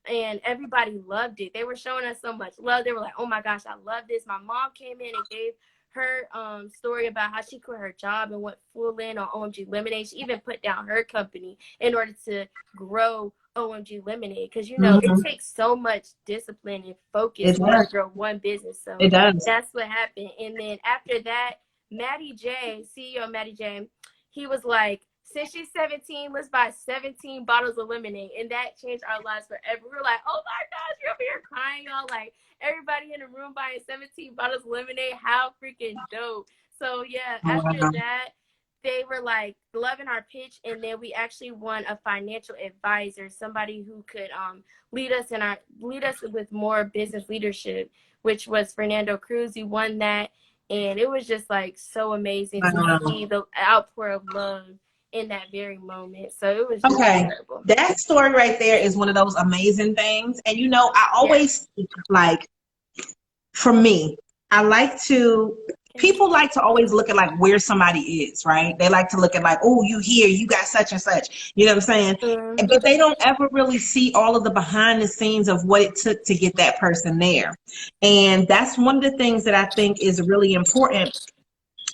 and everybody loved it. They were showing us so much love. They were like, oh my gosh, I love this. My mom came in and gave her story about how she quit her job and went full in on OMG Lemonade. She even put down her company in order to grow OMG Lemonade, because you know it takes so much discipline and focus to grow one business. So that's what happened. And then after that, Matty J, CEO Matty J, he was like, since she's 17, let's buy 17 bottles of lemonade. And that changed our lives forever. We were like, oh my gosh, you're over here crying, y'all. Like everybody in the room buying 17 bottles of lemonade. How freaking dope. So yeah, after that, they were like loving our pitch, and then we actually won a financial advisor, somebody who could lead us with more business leadership, which was Fernando Cruz. He won that, and it was just like so amazing to see the outpour of love in that very moment. So it was just incredible. That story right there is one of those amazing things. And you know, I always like, for me, people like to always look at like where somebody is, right? They like to look at like, oh, you here, you got such and such, you know what I'm saying? But they don't ever really see all of the behind the scenes of what it took to get that person there. And that's one of the things that I think is really important.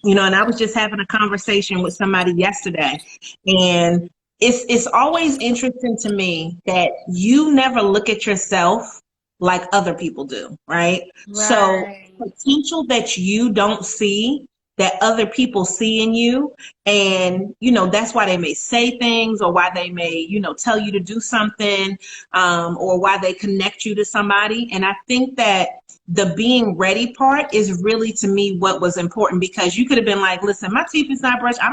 You know, and I was just having a conversation with somebody yesterday, and it's always interesting to me that you never look at yourself like other people do, right? So potential that you don't see, that other people see in you, and you know, that's why they may say things, or why they may, you know, tell you to do something, or why they connect you to somebody. And I think that the being ready part is really, to me, what was important, because you could have been like, listen, my teeth is not brushed, I'm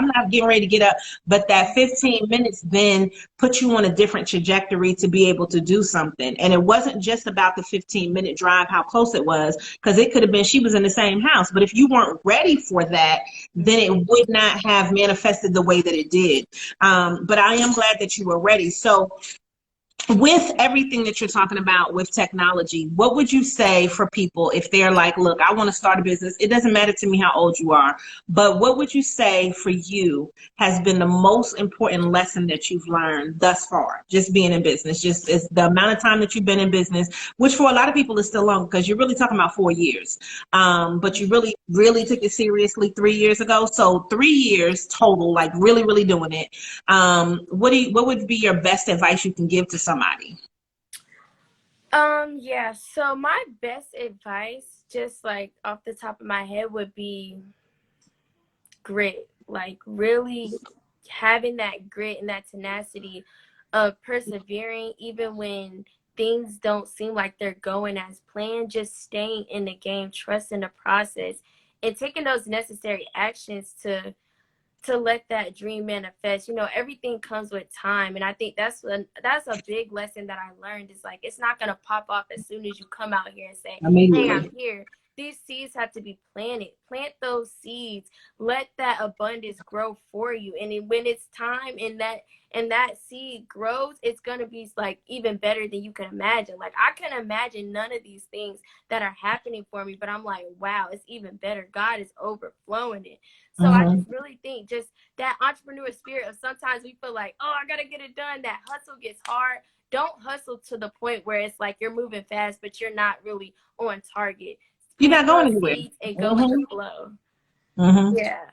not getting ready to get up. But that 15 minutes then put you on a different trajectory to be able to do something. And it wasn't just about the 15-minute drive, how close it was, because it could have been she was in the same house. But if you weren't ready for that, then it would not have manifested the way that it did. But I am glad that you were ready. So with everything that you're talking about with technology, what would you say for people if they're like, look, I want to start a business? It doesn't matter to me how old you are, but what would you say for you has been the most important lesson that you've learned thus far, just being in business, just as the amount of time that you've been in business, which for a lot of people is still long, because you're really talking about 4 years, but you really took it seriously 3 years ago. So 3 years total, like really doing it. What would be your best advice you can give to somebody? Yeah, so my best advice, just like off the top of my head, would be grit. Like really having that grit and that tenacity of persevering even when things don't seem like they're going as planned. Just staying in the game, trusting the process, and taking those necessary actions to to let that dream manifest. You know, everything comes with time, and I think that's a big lesson that I learned. Is like, it's not gonna pop off as soon as you come out here and say, hey, I'm here. These seeds have to be planted. Plant those seeds. Let that abundance grow for you, and when it's time and that seed grows, it's gonna be like even better than you can imagine. Like, I can imagine none of these things that are happening for me, but I'm like, wow, it's even better. God is overflowing it. So I just really think just that entrepreneur spirit of, sometimes we feel like, oh, I gotta get it done. That hustle gets hard. Don't hustle to the point where it's like you're moving fast, but you're not really on target. You're not going anywhere. And go with the flow. Yeah.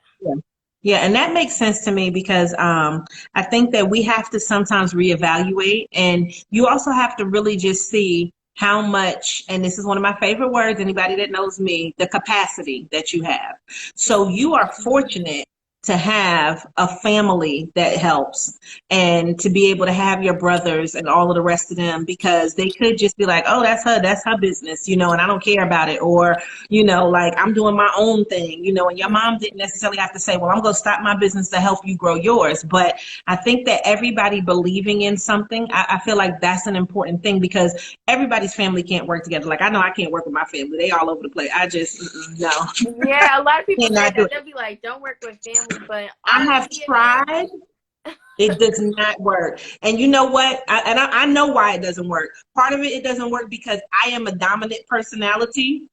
Yeah, and that makes sense to me because I think that we have to sometimes reevaluate, and you also have to really just see how much, and this is one of my favorite words, anybody that knows me, the capacity that you have. So you are fortunate to have a family that helps, and to be able to have your brothers and all of the rest of them, because they could just be like, oh, that's her business, you know, and I don't care about it. Or, you know, like, I'm doing my own thing, you know, and your mom didn't necessarily have to say, well, I'm going to stop my business to help you grow yours. But I think that everybody believing in something, I feel like that's an important thing, because everybody's family can't work together. Like, I know I can't work with my family. They all over the place. I just, no. Yeah, a lot of people say that. They'll be like, don't work with family. But I have tried. It does not work. And you know what? I know why it doesn't work. Part of it doesn't work because I am a dominant personality.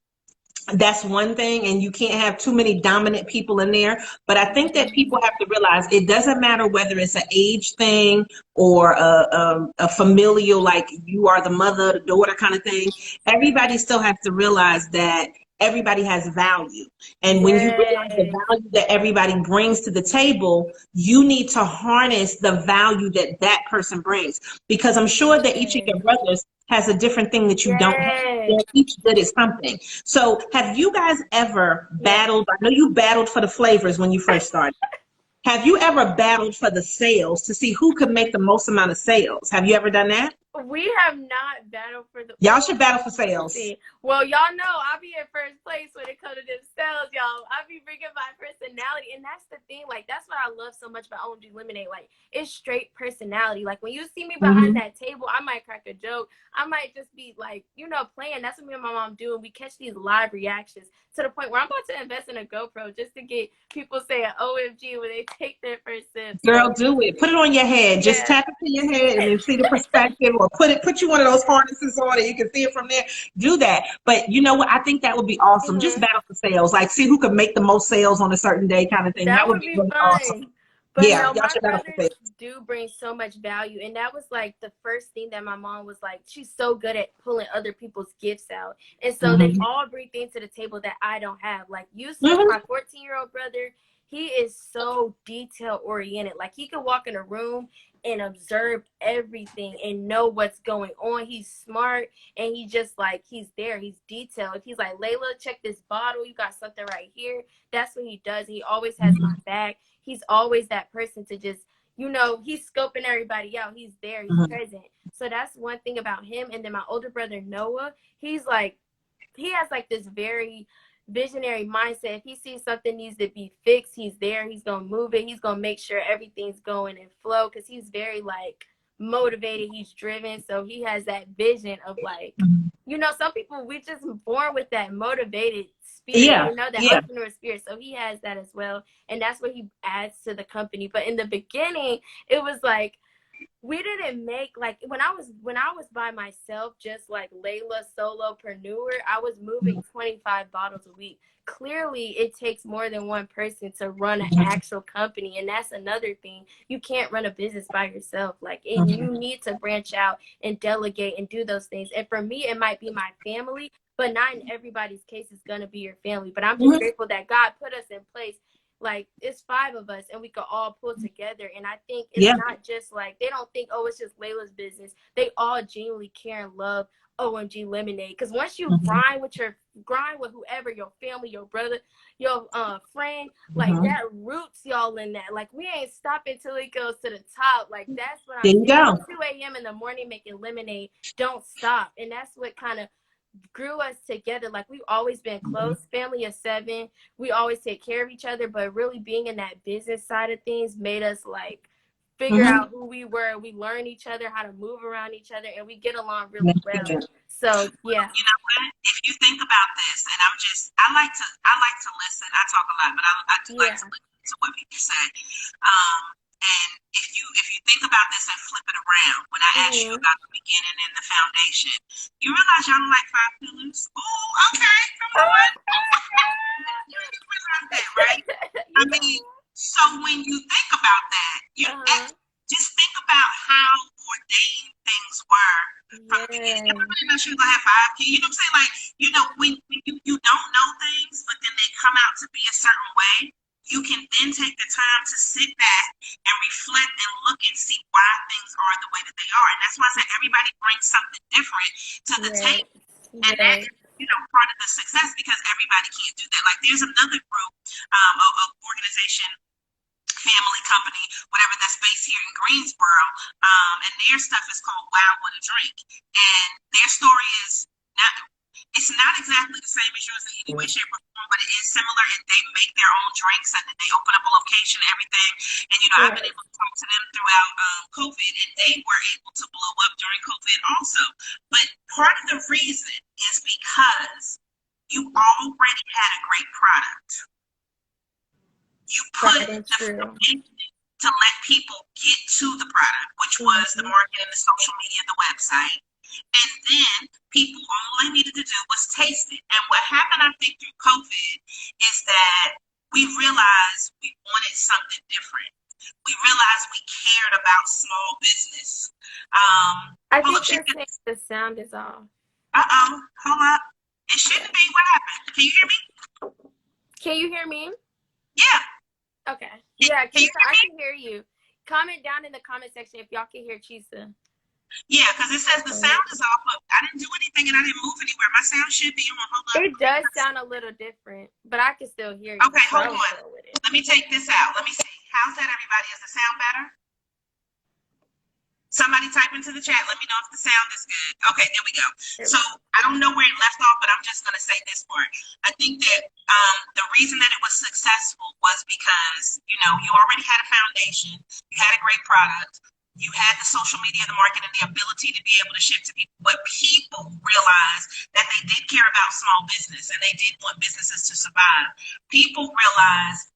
That's one thing, and you can't have too many dominant people in there. But I think that people have to realize it doesn't matter whether it's an age thing or a familial, like you are the mother, the daughter kind of thing. Everybody still has to realize that everybody has value. And when you realize the value that everybody brings to the table, you need to harness the value that that person brings. Because I'm sure that each of your brothers has a different thing that you don't have. They're each good at something. So have you guys ever battled? I know you battled for the flavors when you first started. Have you ever battled for the sales to see who could make the most amount of sales? Have you ever done that? We have not battled for the. Y'all should battle for sales. Well, y'all know I'll be in first place when it comes to them sales, y'all. I'll be bringing my personality, and that's the thing. Like, that's what I love so much about OMG Lemonade. Like, it's straight personality. Like, when you see me behind that table, I might crack a joke. I might just be like, you know, playing. That's what me and my mom do, and we catch these live reactions to the point where I'm about to invest in a GoPro just to get people saying OMG when they take their first sip. Girl, do it. Put it on your head. Just tap it to your head and then see the perspective, or put you one of those harnesses on and you can see it from there. Do that. But you know what? I think that would be awesome. Just battle for sales. Like, see who could make the most sales on a certain day kind of thing. That would be really awesome. But no, my brothers do bring so much value. And that was like the first thing that my mom was like, she's so good at pulling other people's gifts out. And so they all bring things to the table that I don't have. Like, Yusuf, my 14-year-old brother, he is so detail oriented. Like, he can walk in a room and observe everything and know what's going on. He's smart, and he just like, he's there. He's detailed. He's like, Layla, check this bottle. You got something right here. That's what he does. He always has my back. He's always that person to just, you know, he's scoping everybody out. He's there. He's present. So that's one thing about him. And then my older brother, Noah, he's like, he has like this very visionary mindset. If he sees something needs to be fixed, he's there. He's going to move it. He's going to make sure everything's going in flow, because he's very like motivated. He's driven. So he has that vision of like, you know, some people, we just born with that motivated spirit, you know, that entrepreneur spirit. So he has that as well. And that's what he adds to the company. But in the beginning, it was like, we didn't make, like, when I was by myself, just like Layla solopreneur, I was moving 25 bottles a week. Clearly, it takes more than one person to run an actual company, and that's another thing. You can't run a business by yourself. Like, and you need to branch out and delegate and do those things. And for me, it might be my family, but not in everybody's case is going to be your family. But I'm just grateful that God put us in place. Like, it's 5 of us and we could all pull together. And I think it's not just like, they don't think, oh, it's just Layla's business. They all genuinely care and love OMG Lemonade. Because once you grind with whoever, your family, your brother, your friend, like that roots y'all in that. Like, we ain't stopping till it goes to the top. Like, that's what I'm saying. 2 a.m. in the morning making lemonade, don't stop. And that's what kind of grew us together. Like, we've always been close, family of 7. We always take care of each other, but really being in that business side of things made us like figure out who we were. We learn each other, how to move around each other, and we get along really well. So yeah. You know what? If you think about this, and I like to listen. I talk a lot, but I do like to listen to what people say. And if you think about this and flip it around, when I asked you about the beginning and the foundation, you realize y'all like 5 pillars. Oh, okay, come on. You realize that, right? I mean, so when you think about that, just think about how ordained things were from the beginning. Everybody knows she was gonna have 5 kids. You know what I'm saying? Like, you know, when you don't know things, but then they come out to be a certain way, you can then take the time to sit back and reflect and look and see why things are the way that they are. And that's why I said everybody brings something different to the table. And that's, you know, part of the success, because everybody can't do that. Like, there's another group, of organization, family, company, whatever, that's based here in Greensboro, and their stuff is called Wild with a Drink, and their story is not exactly the same as yours in any way, shape, or form, but it is similar, and they make their own drinks, and then they open up a location and everything, and you know, I've been able to talk to them throughout COVID, and they were able to blow up during COVID also. But part of the reason is because you already had a great product. You put the foundation to let people get to the product, which was the marketing, the social media, the website. And then people, all they needed to do was taste it. And what happened, I think, through COVID is that we realized we wanted something different. We realized we cared about small business. I think the sound is off. Hold up. It shouldn't be. What happened? Can you hear me? Can you hear me? Yeah. Okay. Yeah, I can hear you. Comment down in the comment section if y'all can hear Chisa. Yeah, because it says the sound is off. I didn't do anything and I didn't move anywhere. My sound should be on. Hold on. It does sound a little different, but I can still hear you. Okay, hold on. Let me take this out. Let me see. How's that, everybody? Is the sound better? Somebody type into the chat. Let me know if the sound is good. Okay, there we go. So I don't know where it left off, but I'm just going to say this part. I think that the reason that it was successful was because, you know, you already had a foundation. You had a great product. You had the social media, the marketing, the ability to be able to ship to people. But people realized that they did care about small business and they did want businesses to survive. People realized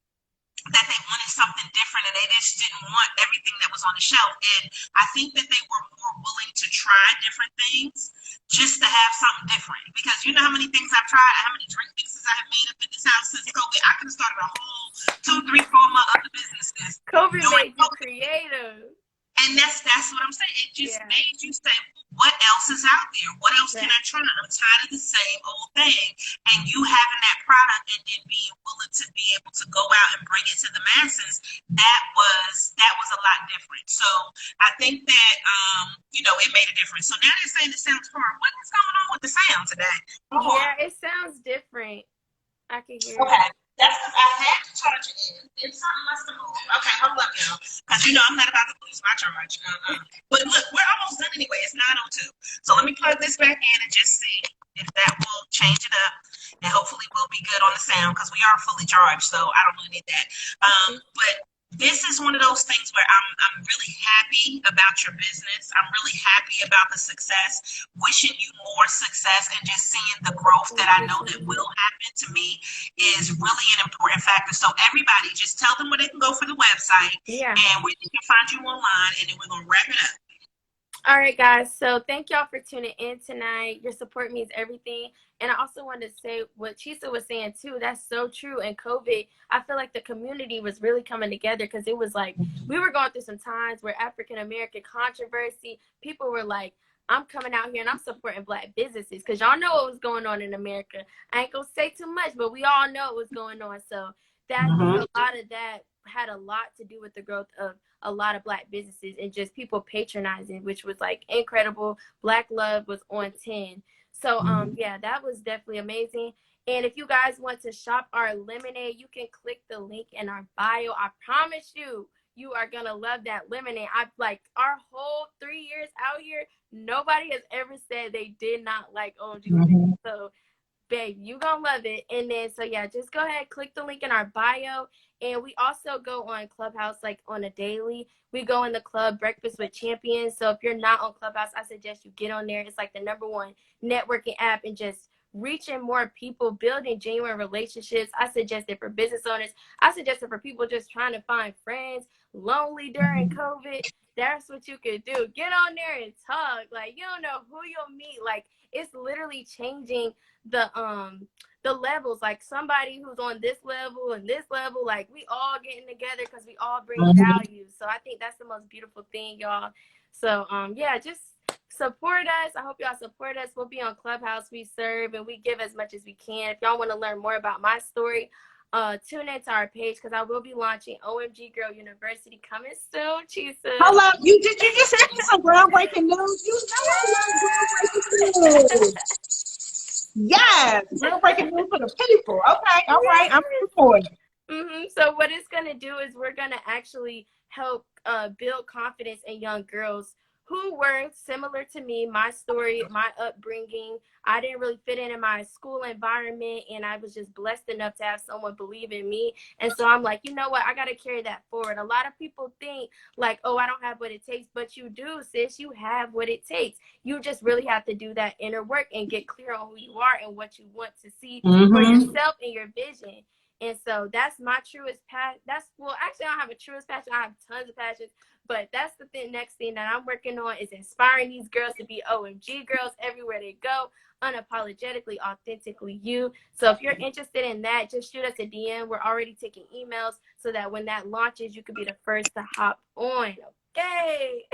that they wanted something different and they just didn't want everything that was on the shelf. And I think that they were more willing to try different things just to have something different. Because you know how many things I've tried, how many drink mixes I have made up in this house since COVID. I could have started a whole 2, 3, 4 month other businesses. COVID made you creative. And that's what I'm saying. It just made you say, what else is out there? What else can I try? I'm tired of the same old thing. And you having that product and then being willing to be able to go out and bring it to the masses, that was a lot different. So I think that you know, it made a difference. So now they're saying it sounds hard. What is going on with the sound today? Yeah, it sounds different. I can hear it. That's because I had to charge it in. Then something must have moved. Okay, hold up, y'all. Because you know I'm not about to lose my charge. But look, we're almost done anyway. It's 9:02. So let me plug this back in and just see if that will change it up. And hopefully we'll be good on the sound because we are fully charged. So I don't really need that. But this is one of those things where I'm really happy about your business. I'm really happy about the success, wishing you more success, and just seeing the growth that I know that will happen to me is really an important factor. So everybody, just tell them where they can go for the website and where they can find you online, and then we're going to wrap it up. All right, guys. So thank y'all for tuning in tonight. Your support means everything. And I also wanted to say what Chisa was saying, too. That's so true. In COVID, I feel like the community was really coming together because it was like we were going through some times where African-American controversy, people were like, I'm coming out here and I'm supporting Black businesses because y'all know what was going on in America. I ain't going to say too much, but we all know what was going on. So that a lot of that had a lot to do with the growth of a lot of Black businesses and just people patronizing, which was like incredible. Black love was on 10. So yeah, that was definitely amazing. And if you guys want to shop our lemonade, you can click the link in our bio. I promise you, you are gonna love that lemonade. I like our whole 3 years out here, nobody has ever said they did not like OMG lemonade. So babe, you gonna love it. And then, so yeah, just go ahead, click the link in our bio. And we also go on Clubhouse like on a daily. We go in the club Breakfast with Champions. So if you're not on Clubhouse, I suggest you get on there. It's like the #1 networking app, and just reaching more people, building genuine relationships. I suggest it for business owners. I suggest it for people just trying to find friends, lonely during COVID. That's what you could do. Get on there and talk. Like, you don't know who you'll meet. Like, it's literally changing the levels. Like, somebody who's on this level and this level, like, we all getting together because we all bring value. So I think that's the most beautiful thing, y'all. So yeah, just support us. I hope y'all support us. We'll be on Clubhouse. We serve and we give as much as we can. If y'all want to learn more about my story, tune into our page, because I will be launching OMG Girl University coming soon. Chisa. Hold up, you just sent me some groundbreaking news. You know groundbreaking news. Yes, groundbreaking news for the people. Okay, all right, I'm recording. So what it's gonna do is we're gonna actually help build confidence in young girls who were similar to me. My story, my upbringing, I didn't really fit in my school environment, and I was just blessed enough to have someone believe in me. And so I'm like, you know what, I got to carry that forward. A lot of people think like, oh, I don't have what it takes, but you do, sis. You have what it takes. You just really have to do that inner work and get clear on who you are and what you want to see for yourself and your vision. And so that's my truest passion. Actually, I don't have a truest passion. I have tons of passions. But that's the next thing that I'm working on, is inspiring these girls to be OMG girls everywhere they go, unapologetically, authentically you. So if you're interested in that, just shoot us a DM. We're already taking emails so that when that launches, you could be the first to hop on. Okay.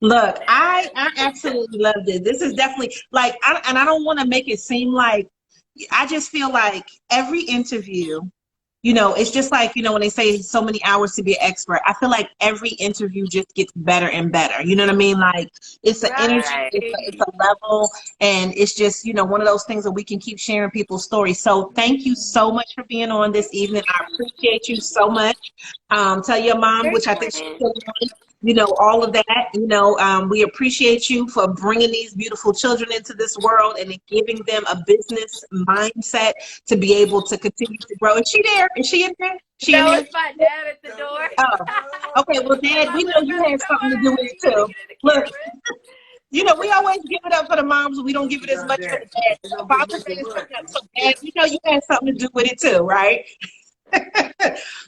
Look, I absolutely love this. This is definitely like, and I don't want to make it seem like, I just feel like every interview, you know, it's just like, you know, when they say so many hours to be an expert, I feel like every interview just gets better and better. You know what I mean? Like, it's an energy, it's a level, and it's just, you know, one of those things that we can keep sharing people's stories. So thank you so much for being on this evening. I appreciate you so much. Tell your mom, which I think she's still on, you know, all of that. You know, we appreciate you for bringing these beautiful children into this world and giving them a business mindset to be able to continue to grow. Is she there? Is she in there? No, it's my dad at the door. Oh, okay. Well, Dad, we know you had something to do with it too. Look, you know, we always give it up for the moms, but we don't give it as much for the dads. Father's Day is coming up, so Dad, you know you had something to do with it too, right?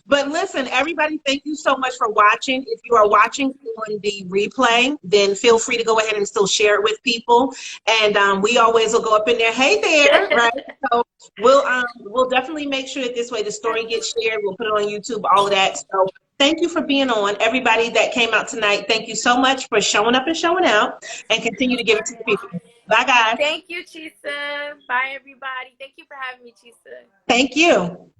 But listen, everybody, thank you so much for watching. If you are watching on the replay, then feel free to go ahead and still share it with people. And we always will go up in there, hey there, right? So we'll definitely make sure that this way the story gets shared. We'll put it on YouTube, all of that. So thank you for being on. Everybody that came out tonight, thank you so much for showing up and showing out, and continue to give it to the people. Bye, guys. Thank you, Chisa. Bye, everybody. Thank you for having me, Chisa. Thank you.